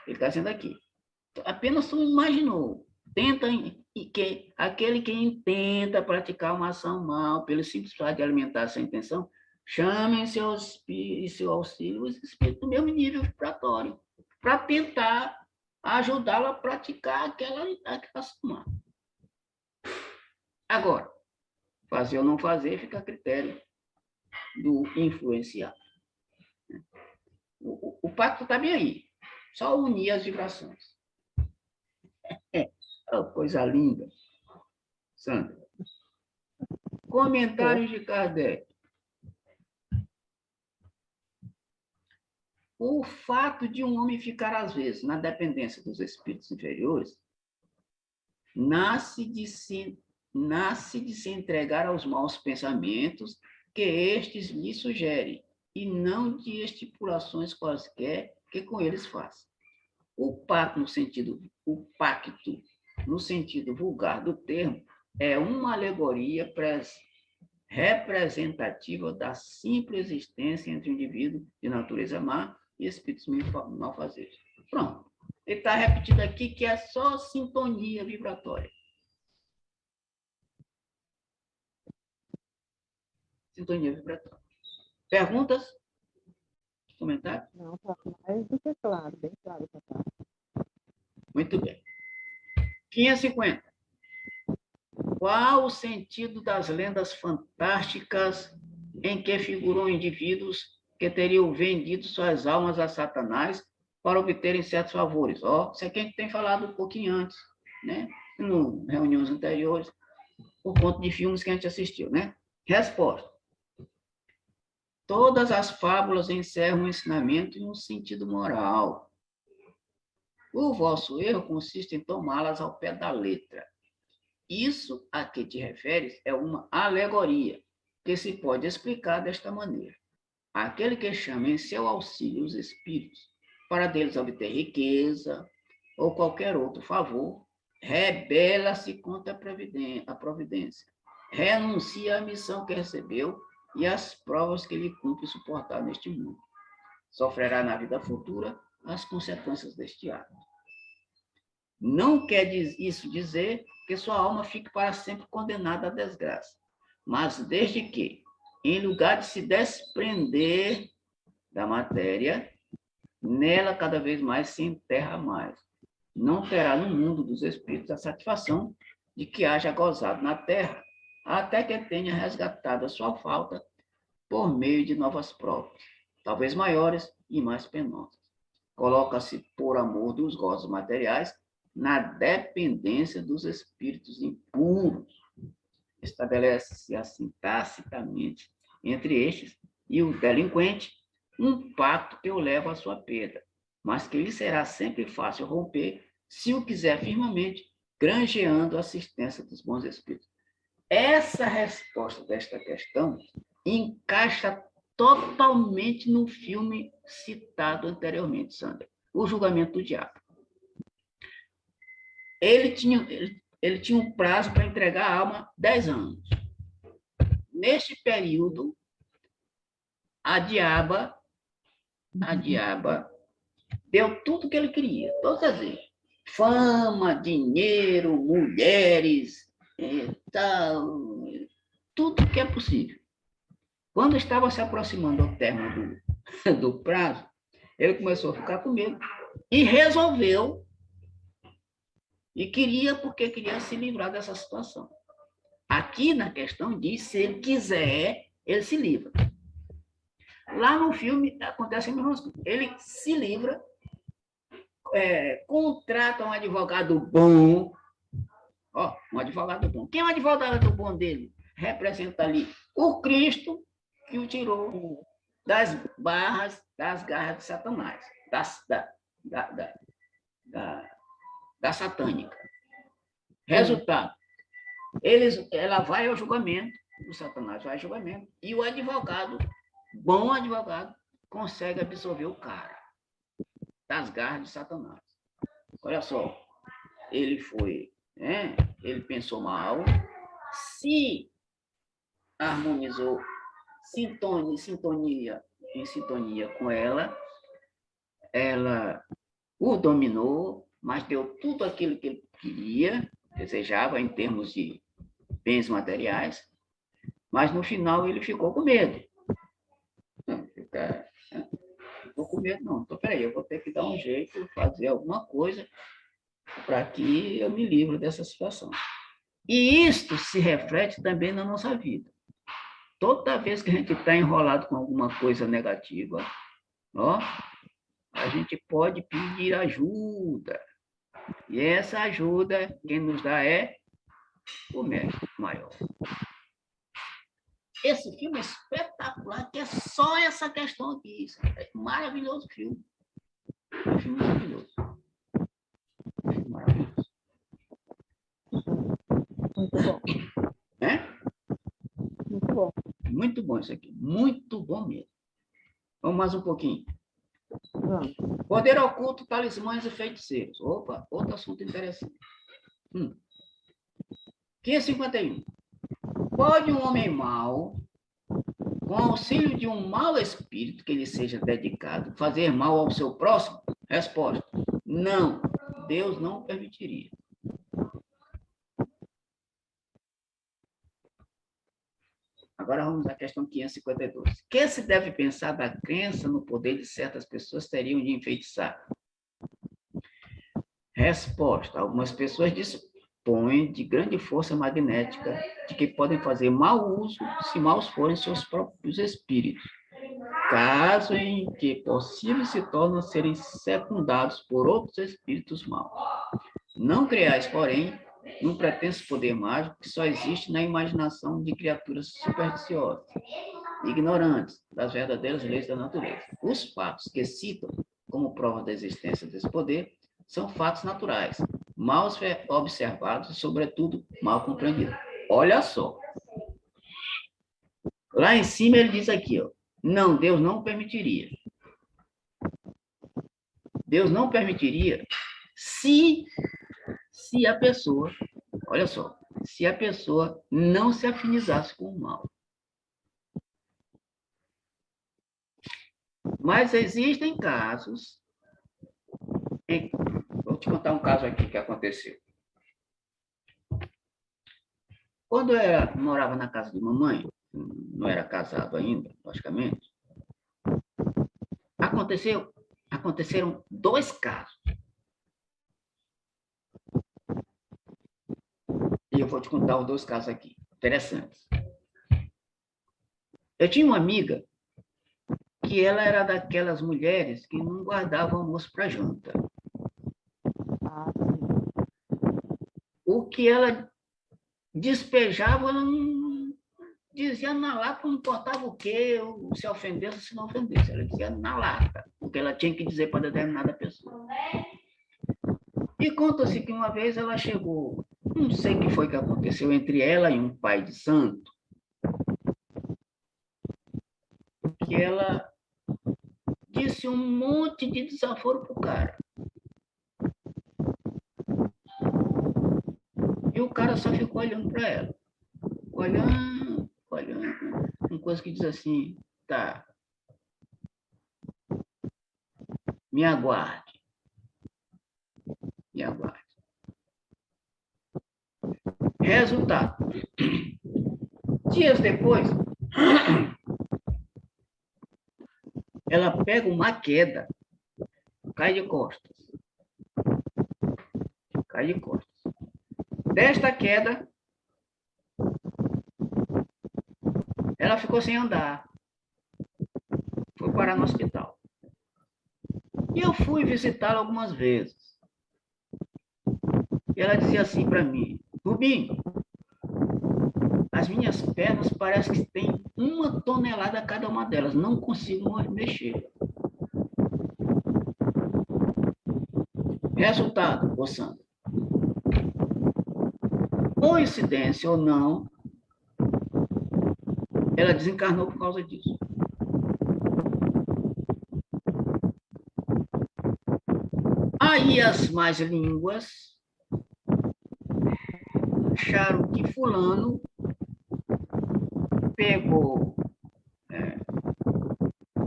[SPEAKER 1] Ele está dizendo aqui. Apenas tu imaginou. Aquele que tenta praticar uma ação mal, pelo simples fato de alimentar essa intenção, chamem seu auxílio os espíritos do mesmo nível vibratório, para tentar ajudá-lo a praticar aquela ação mal. Agora, fazer ou não fazer fica a critério do influenciado. O pacto está bem aí. Só unir as vibrações. Coisa linda. Sandra. Comentários de Kardec. O fato de um homem ficar, às vezes, na dependência dos espíritos inferiores, nasce de se entregar aos maus pensamentos que estes lhe sugerem, e não de estipulações quaisquer que com eles faça. O pacto, no sentido vulgar do termo, é uma alegoria representativa da simples existência entre o indivíduo de natureza má e espíritos malfazejos. Pronto. Ele está repetindo aqui que é só sintonia vibratória. sintonia vibratória. Perguntas? Comentários?
[SPEAKER 3] Não, está mais do que claro, bem claro, papai.
[SPEAKER 1] Muito bem. 550. Qual o sentido das lendas fantásticas em que figuram indivíduos que teriam vendido suas almas a Satanás para obterem certos favores? Isso aqui a gente tem falado um pouquinho antes, né? Em reuniões anteriores, por conta de filmes que a gente assistiu, né? Resposta. Todas as fábulas encerram um ensinamento e um sentido moral. O vosso erro consiste em tomá-las ao pé da letra. Isso a que te referes é uma alegoria, que se pode explicar desta maneira. Aquele que chama em seu auxílio os espíritos, para deles obter riqueza ou qualquer outro favor, rebela-se contra a providência, renuncia à missão que recebeu e às provas que lhe cumpre suportar neste mundo. Sofrerá na vida futura as consequências deste ato. Não quer isso dizer que sua alma fique para sempre condenada à desgraça, mas desde que, em lugar de se desprender da matéria, nela cada vez mais se enterra mais. Não terá no mundo dos espíritos a satisfação de que haja gozado na terra, até que tenha resgatado a sua falta por meio de novas provas, talvez maiores e mais penosas. Coloca-se, por amor dos gozos materiais, na dependência dos espíritos impuros. Estabelece-se assim tacitamente entre estes e o delinquente um pacto que o leva à sua perda, mas que lhe será sempre fácil romper se o quiser firmemente, granjeando a assistência dos bons espíritos. Essa resposta desta questão encaixa totalmente no filme citado anteriormente, Sandra, O Julgamento do Diabo. Ele tinha um prazo para entregar a alma 10 anos. Neste período, a diaba deu tudo o que ele queria, todas as vezes. Fama, dinheiro, mulheres, tal, tudo que é possível. Quando estava se aproximando ao término do prazo, ele começou a ficar com medo e resolveu, porque queria se livrar dessa situação. Aqui na questão diz, se ele quiser, ele se livra. Lá no filme acontece a mesma coisa. Ele se livra, contrata um advogado bom. Um advogado bom. Quem é o advogado bom dele? Representa ali o Cristo que o tirou das garras de Satanás, da satânica. Resultado, ela vai ao julgamento, o Satanás vai ao julgamento, e o bom advogado, consegue absolver o cara das garras de Satanás. Olha só, ele pensou se harmonizou, em sintonia com ela o dominou, mas deu tudo aquilo que ele queria, desejava em termos de bens materiais, mas no final ele ficou com medo. Ficou com medo, não. Então, peraí, eu vou ter que dar um jeito, fazer alguma coisa para que eu me livre dessa situação. E isto se reflete também na nossa vida. Toda vez que a gente está enrolado com alguma coisa negativa, a gente pode pedir ajuda. E essa ajuda, quem nos dá é o Mestre Maior. Esse filme é espetacular, que é só essa questão aqui. É um maravilhoso filme. É um filme maravilhoso. Maravilhoso.
[SPEAKER 3] Muito bom. Muito bom.
[SPEAKER 1] Muito bom isso aqui. Muito bom mesmo. Vamos mais um pouquinho.
[SPEAKER 3] Vamos.
[SPEAKER 1] Poder oculto, talismãs e feiticeiros. Opa, outro assunto interessante. 551. Pode um homem mau, com auxílio de um mau espírito que lhe seja dedicado, fazer mal ao seu próximo? Resposta: não. Deus não permitiria. Agora vamos à questão 552. O que se deve pensar da crença no poder de certas pessoas teriam de enfeitiçar? Resposta. Algumas pessoas dispõem de grande força magnética de que podem fazer mau uso se maus forem seus próprios espíritos, caso em que possíveis se tornam a serem secundados por outros espíritos maus. Não creais, porém, num pretenso poder mágico que só existe na imaginação de criaturas supersticiosas, ignorantes das verdadeiras leis da natureza. Os fatos que citam como prova da existência desse poder são fatos naturais, mal observados e, sobretudo, mal compreendidos. Olha só. Lá em cima ele diz aqui, ó, não, Deus não permitiria. Deus não permitiria se a pessoa, olha só, se a pessoa não se afinizasse com o mal. Mas existem casos, vou te contar um caso aqui que aconteceu. Quando eu morava na casa de mamãe, não era casado ainda, logicamente, aconteceram 2 casos. E eu vou te contar os 2 casos aqui, interessantes. Eu tinha uma amiga que ela era daquelas mulheres que não guardavam almoço para janta. O que ela despejava, ela não dizia na lata, não importava o quê, se ofendesse ou se não ofendesse. Ela dizia na lata, porque ela tinha que dizer para determinada pessoa. E conta-se que uma vez ela chegou, não sei o que foi que aconteceu entre ela e um pai de santo, que ela disse um monte de desaforo pro cara. E o cara só ficou olhando para ela. Olhando, uma coisa que diz assim, tá, me aguarde. Resultado. Dias depois, ela pega uma queda, cai de costas. Desta queda, ela ficou sem andar. Foi parar no hospital. E eu fui visitá-la algumas vezes. E ela dizia assim para mim, Rubinho, as minhas pernas parecem que têm 1 tonelada cada uma delas. Não consigo mexer. Resultado, ô Sandra. Coincidência ou não, ela desencarnou por causa disso. Aí as más línguas acharam que fulano pegou,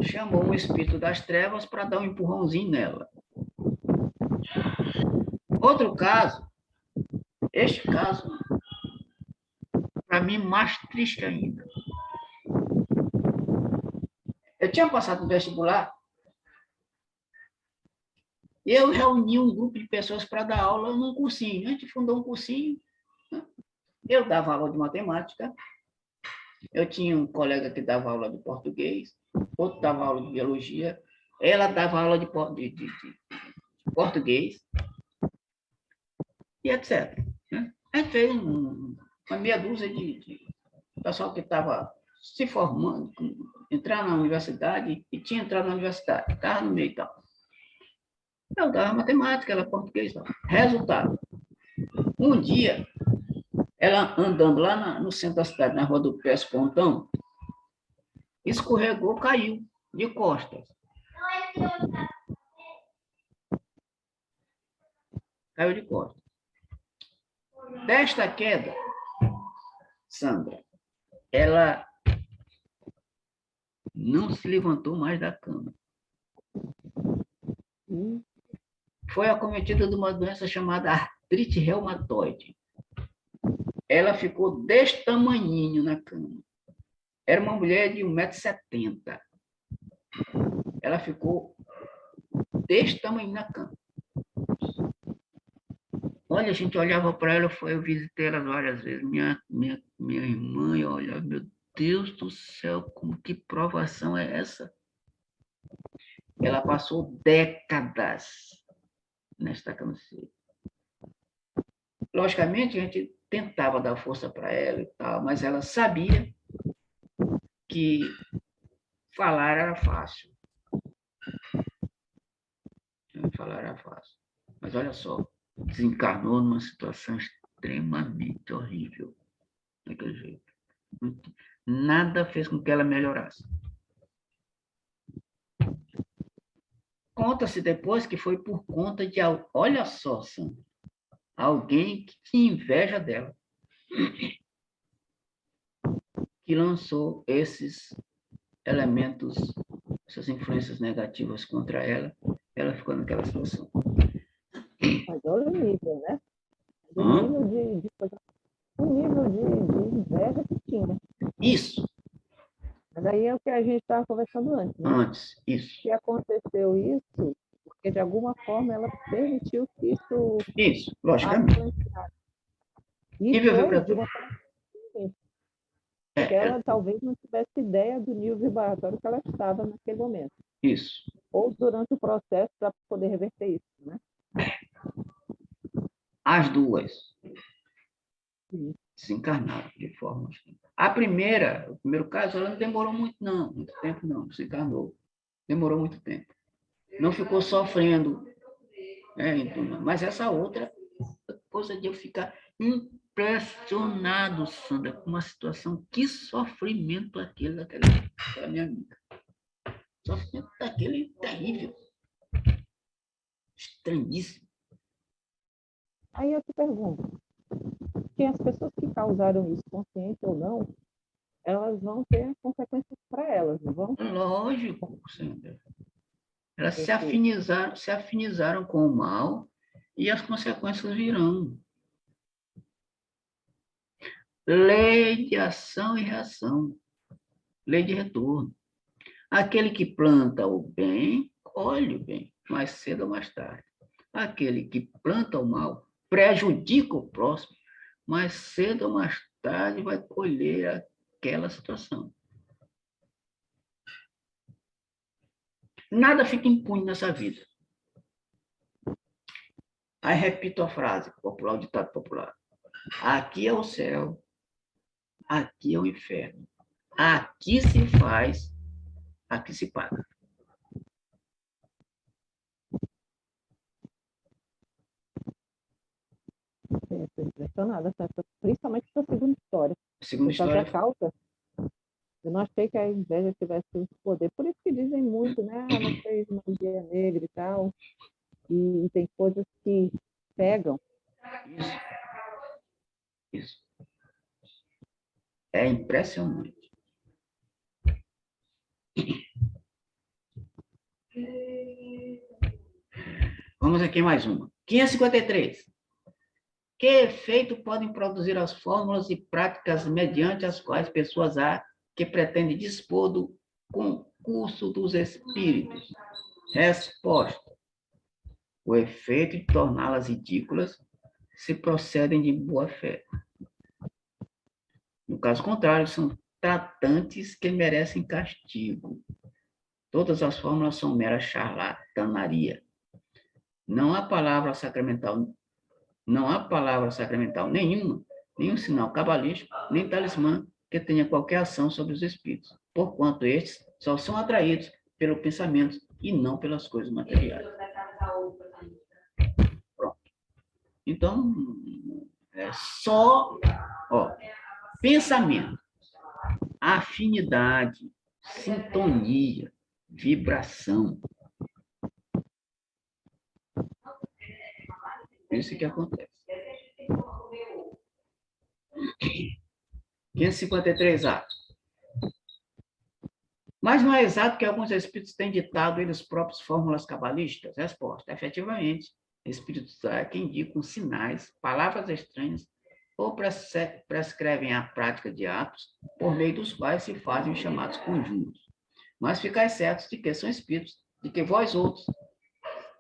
[SPEAKER 1] chamou um espírito das trevas para dar um empurrãozinho nela. Outro caso, este caso, para mim, mais triste ainda. Eu tinha passado no vestibular e eu reuni um grupo de pessoas para dar aula num cursinho. A gente fundou um cursinho. Eu dava aula de matemática, eu tinha um colega que dava aula de português, outro dava aula de biologia, ela dava aula de português, e etc. A gente fez uma meia dúzia de pessoal que estava se formando, entrar na universidade, e tinha entrado na universidade, estava no meio e tal. Eu dava matemática, ela português e tal. Resultado, um dia, ela andando lá no centro da cidade, na rua do Pés Pontão, escorregou, caiu de costas. Caiu de costas. Desta queda, Sandra, ela não se levantou mais da cama. Foi acometida de uma doença chamada artrite reumatoide. Ela ficou deste tamanhinho na cama. Era uma mulher de 1,70 m. Ela ficou desse tamanho na cama. Olha, a gente olhava para ela, eu visitei ela várias vezes. Minha irmã, olha, meu Deus do céu, que provação é essa? Ela passou décadas nesta cama. Logicamente, a gente tentava dar força para ela e tal, mas ela sabia que falar era fácil. Falar era fácil. Mas olha só, desencarnou numa situação extremamente horrível. Daquele jeito. Nada fez com que ela melhorasse. Conta-se depois que foi por conta de... Olha só, Sandra, alguém que tinha inveja dela, que lançou esses elementos, essas influências negativas contra ela, ela ficou naquela situação.
[SPEAKER 3] Mas olha o nível, né? O nível de inveja que tinha.
[SPEAKER 1] Isso.
[SPEAKER 3] Mas aí é o que a gente estava conversando antes, né?
[SPEAKER 1] Antes, isso.
[SPEAKER 3] Que aconteceu isso porque, de alguma forma, ela permitiu que
[SPEAKER 1] isso, logicamente.
[SPEAKER 3] E
[SPEAKER 1] nível
[SPEAKER 3] foi
[SPEAKER 1] vibratório.
[SPEAKER 3] de uma forma que ela talvez não tivesse ideia do nível vibratório que ela estava naquele momento.
[SPEAKER 1] Isso.
[SPEAKER 3] Ou durante o processo para poder reverter isso, né?
[SPEAKER 1] As duas
[SPEAKER 3] Sim.
[SPEAKER 1] desencarnaram de forma... A primeira, o primeiro caso, ela não demorou muito tempo não, desencarnou. Demorou muito tempo. Não ficou sofrendo, né? Mas essa outra, coisa de eu ficar impressionado, Sandra, com uma situação, que sofrimento aquele daquela minha amiga. Sofrimento daquele terrível. Estranhíssimo.
[SPEAKER 3] Aí eu te pergunto, que as pessoas que causaram isso, consciente ou não, elas vão ter consequências para elas, não vão?
[SPEAKER 1] Lógico, Sandra. Elas se afinizaram com o mal e as consequências virão. Lei de ação e reação. Lei de retorno. Aquele que planta o bem, colhe o bem, mais cedo ou mais tarde. Aquele que planta o mal, prejudica o próximo, mais cedo ou mais tarde vai colher aquela situação. Nada fica impune nessa vida. Aí repito a frase popular, o ditado popular. Aqui é o céu, aqui é o inferno. Aqui se faz, aqui se paga.
[SPEAKER 3] Estou impressionada, principalmente com a segunda história.
[SPEAKER 1] Segunda história.
[SPEAKER 3] A causa, eu não achei que a inveja tivesse esse poder. Por isso que dizem muito, né? Ah, não fez magia negra e tal. E tem coisas que pegam.
[SPEAKER 1] Isso. É impressionante. Vamos aqui mais uma. 553. Que efeito podem produzir as fórmulas e práticas mediante as quais pessoas há que pretendem dispor do concurso dos espíritos? Resposta. O efeito de torná-las ridículas se procedem de boa fé. No caso contrário, são tratantes que merecem castigo. Todas as fórmulas são mera charlatanaria. Não há palavra sacramental nenhuma, nenhum sinal cabalístico, nem talismã que tenha qualquer ação sobre os espíritos, porquanto estes só são atraídos pelo pensamento e não pelas coisas materiais. Pronto. Então, é só pensamento, afinidade, sintonia, vibração. Isso que acontece. 553A. Mas não é exato que alguns espíritos têm ditado eles próprios fórmulas cabalísticas? Resposta. Efetivamente, espíritos há que indicam sinais, palavras estranhas ou prescrevem a prática de atos por meio dos quais se fazem os chamados conjuros. Mas ficais certos de que são espíritos, de que vós outros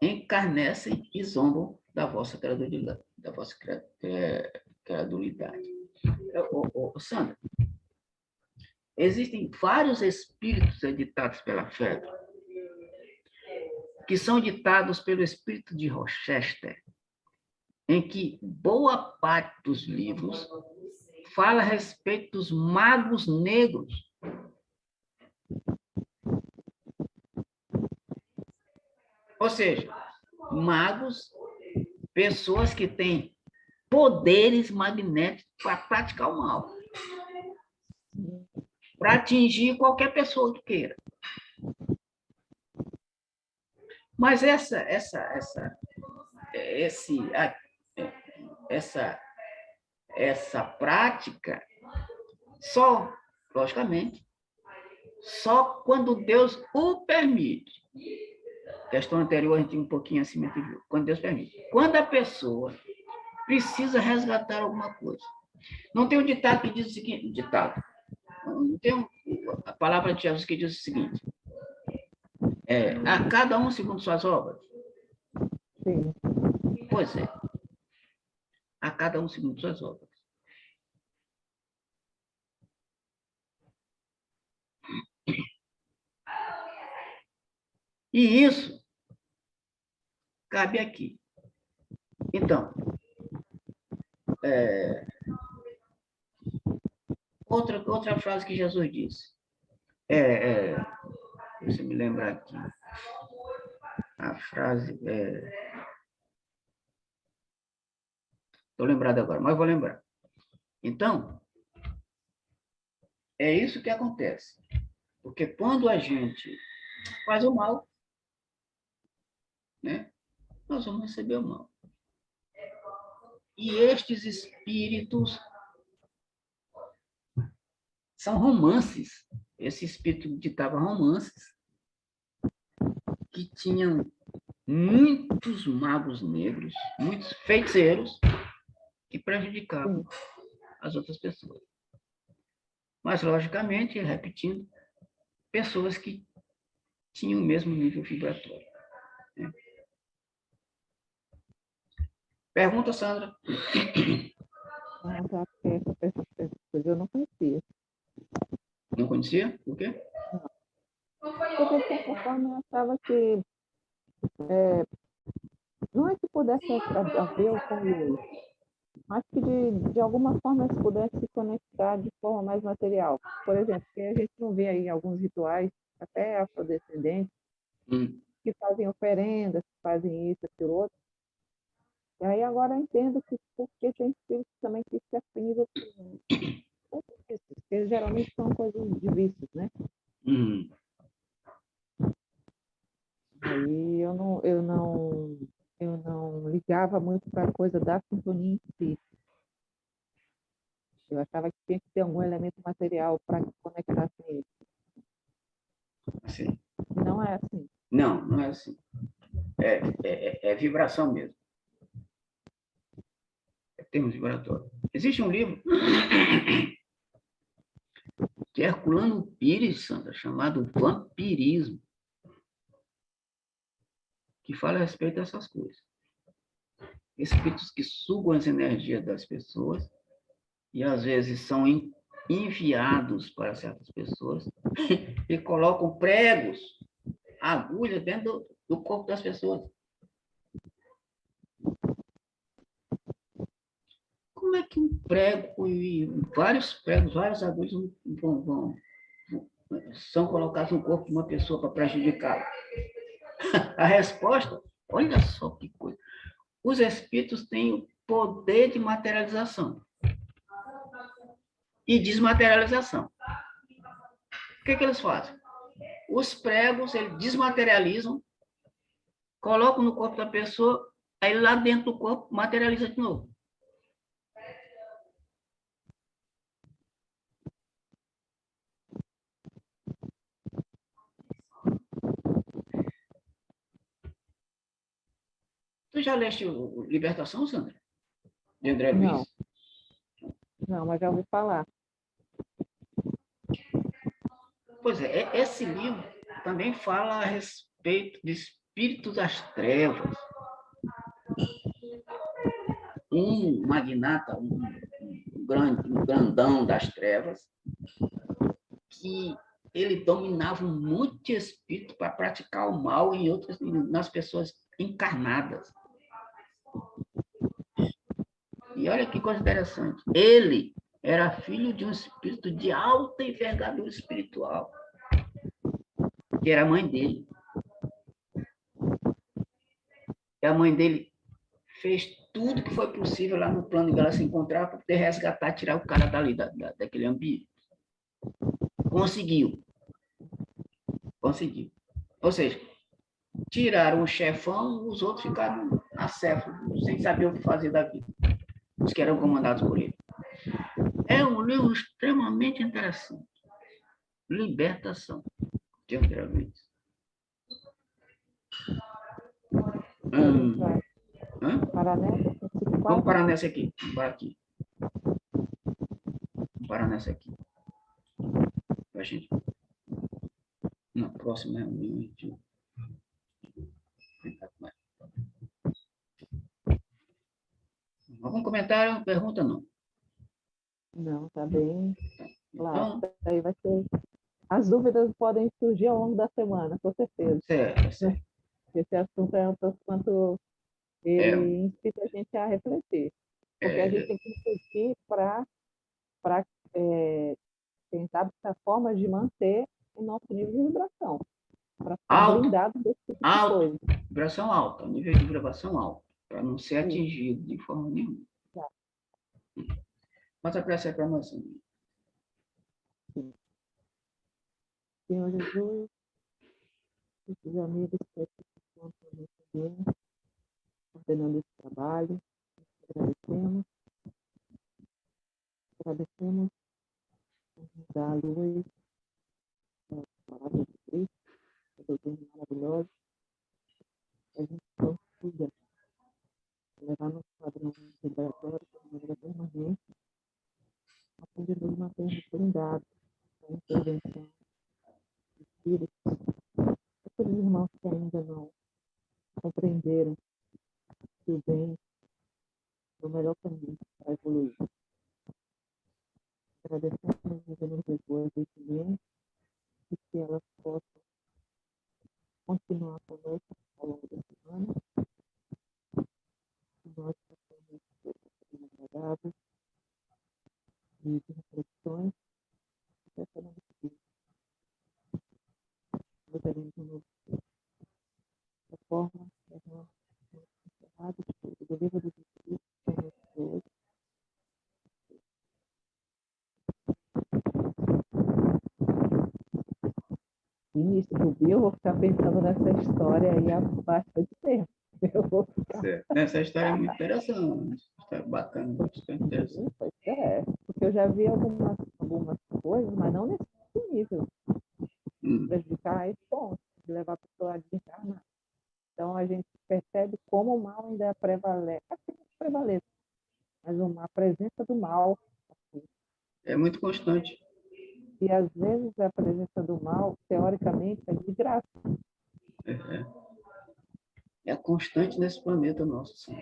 [SPEAKER 1] encarnecem e zombam da vossa credulidade. Sandra, existem vários espíritos editados pela FEB, que são ditados pelo espírito de Rochester, em que boa parte dos livros fala a respeito dos magos negros. Ou seja, magos, pessoas que têm poderes magnéticos para praticar o mal, para atingir qualquer pessoa que queira. Mas essa prática só, logicamente, só quando Deus o permite. Questão anterior, a gente um pouquinho acima de viu. Quando Deus permite. Quando a pessoa precisa resgatar alguma coisa. Não tem um ditado que diz o seguinte, não tem a palavra de Jesus que diz o seguinte, a cada um segundo suas obras.
[SPEAKER 3] Sim.
[SPEAKER 1] Pois é. A cada um segundo suas obras. E isso cabe aqui. Então, outra frase que Jesus disse. Deixa eu me lembrar aqui. A frase estou lembrado agora, mas vou lembrar. Então, é isso que acontece. Porque quando a gente faz o mal, né, nós vamos receber o mal. E estes espíritos são romances. Esse espírito ditava romances que tinham muitos magos negros, muitos feiticeiros que prejudicavam as outras pessoas. Mas, logicamente, repetindo, pessoas que tinham o mesmo nível vibratório. Né? Pergunta, Sandra.
[SPEAKER 3] Essa coisa eu não conhecia.
[SPEAKER 1] Não conhecia? O quê?
[SPEAKER 3] Porque, de certa forma, eu achava que não é que pudesse haver o conluio, mas que, de alguma forma, eles pudessem se conectar de forma mais material. Por exemplo, que a gente não vê aí alguns rituais, até afrodescendentes, que fazem oferendas, que fazem isso, aquilo, outro. E aí agora eu entendo que porque tem espíritos também que se afinam com vícios, porque geralmente são coisas de vícios, né? Aí eu não ligava muito para a coisa da sintonia em si. Eu achava que tinha que ter algum elemento material para conectar com ele.
[SPEAKER 1] Sim.
[SPEAKER 3] Não é assim.
[SPEAKER 1] Não, não é assim. É vibração mesmo. É termos vibratórios. Existe um livro de Herculano Pires, Sandra, chamado Vampirismo, que fala a respeito dessas coisas. Espíritos que sugam as energias das pessoas e, às vezes, são enviados para certas pessoas e colocam pregos, agulhas dentro do corpo das pessoas. Como é que um prego e vários pregos, várias agulhas são colocados no corpo de uma pessoa para prejudicá-la? A resposta, olha só que coisa. Os espíritos têm o poder de materialização e desmaterialização. O que eles fazem? Os pregos, eles desmaterializam, colocam no corpo da pessoa, aí lá dentro do corpo materializa de novo. Tu já leste o Libertação, Sandra? De André Luiz?
[SPEAKER 3] Não. Não, mas já ouvi falar.
[SPEAKER 1] Pois é, esse livro também fala a respeito de espíritos das trevas. Um magnata, um grandão das trevas, que ele dominava muito espírito para praticar o mal em outras, nas pessoas encarnadas. E olha que coisa interessante. Ele era filho de um espírito de alta envergadura espiritual, que era a mãe dele. E a mãe dele fez tudo que foi possível lá no plano dela se encontrar para poder resgatar, tirar o cara dali, daquele ambiente. Conseguiu. Conseguiu. Ou seja, tiraram o chefão, os outros ficaram acéfalos, sem saber o que fazer da vida. Os que eram comandados por ele. É um livro extremamente interessante. Libertação de André Luiz.
[SPEAKER 3] Parar nessa?
[SPEAKER 1] Vamos parar nessa aqui. Vamos parar aqui. Vamos parar nessa aqui. Pra gente. Na próxima reunião, a gente. Algum comentário? Pergunta, não?
[SPEAKER 3] Não, tá bem claro.
[SPEAKER 1] Então,
[SPEAKER 3] Aí vai ser... As dúvidas podem surgir ao longo da semana, com certeza.
[SPEAKER 1] certo.
[SPEAKER 3] Esse assunto é um tanto quanto ele incita a gente a refletir. Porque a gente tem que refletir para tentar buscar formas de manter o nosso nível de vibração, para ficar blindado desse tipo de coisa.
[SPEAKER 1] Vibração alta, nível de vibração alto, para não ser atingido de forma nenhuma.
[SPEAKER 3] Tá.
[SPEAKER 1] Mas a prece é para nós.
[SPEAKER 3] Senhor Jesus, esses amigos que aqui estão muito bem, ordenando esse trabalho, agradecemos por nos dar a luz, a palavra de Cristo, a doutrina maravilhosa, que a gente consiga levar nosso padrão vibratório de maneira permanente, a fim de nos mantermos blindados com a intervenção de espíritos. Aqueles irmãos que ainda não compreenderam que o bem é o melhor caminho para evoluir. Agradecemos as energias boas desse bem e que elas possam continuar conosco ao longo da semana. Que nós possamos ter agradáveis e de reflexões até semana que vem. Voltaremos de novo da forma que nós encerrados do livro dos Espíritos que nós hoje. Início do dia, eu vou ficar pensando nessa história aí há bastante tempo. Eu vou ficar...
[SPEAKER 1] Essa história é muito interessante. História bacana, muito interessante.
[SPEAKER 3] Pois é, porque eu já vi algumas coisas, mas não nesse nível. Prejudicar a esse ponto, de levar a pessoa a desencarnar. Então, a gente percebe como o mal ainda prevalece. Assim, prevalece, mas a presença do mal. Assim,
[SPEAKER 1] é muito constante.
[SPEAKER 3] E, às vezes, a presença do mal, teoricamente, é de graça.
[SPEAKER 1] É constante nesse planeta nosso. Sim.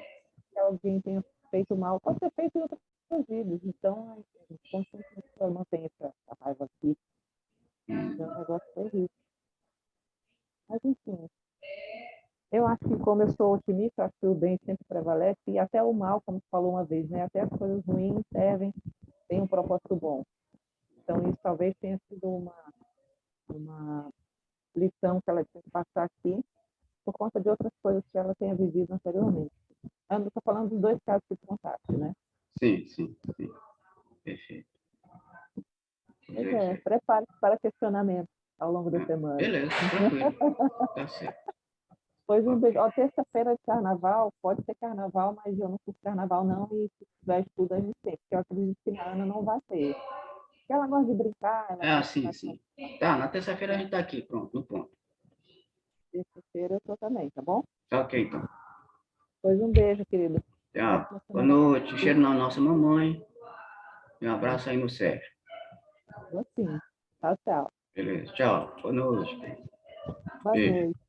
[SPEAKER 3] Se alguém tenha feito mal, pode ter feito em outras vidas. Então, constantemente a pessoa mantém essa raiva aqui. É um negócio terrível. Mas, enfim, eu acho que, como eu sou otimista, acho que o bem sempre prevalece, e até o mal, como você falou uma vez, né? Até as coisas ruins servem, têm um propósito bom. Então, isso talvez tenha sido uma lição que ela tinha que passar aqui, por conta de outras coisas que ela tenha vivido anteriormente. Eu estou falando dos dois casos que contaste, né?
[SPEAKER 1] Sim. Perfeito.
[SPEAKER 3] Pois é, prepare-se para questionamento ao longo da semana.
[SPEAKER 1] Beleza, tranquilo. Tá certo.
[SPEAKER 3] Pois um beijo. Terça-feira de carnaval, pode ser carnaval, mas eu não fiz carnaval não, e se tiver estudo a gente tem, porque eu acredito que na Ana não vai ter. Porque ela gosta de brincar.
[SPEAKER 1] Sim. Tá, na terça-feira a gente tá aqui, pronto, no ponto.
[SPEAKER 3] Terça-feira eu estou também, tá bom?
[SPEAKER 1] Tá ok, então.
[SPEAKER 3] Pois um beijo, querido.
[SPEAKER 1] Tchau. Boa noite. Cheiro na nossa mamãe. E um abraço aí no Sérgio.
[SPEAKER 3] Assim. Tchau, tchau.
[SPEAKER 1] Beleza, tchau. Boa noite.
[SPEAKER 3] Boa
[SPEAKER 1] Beijo.
[SPEAKER 3] noite.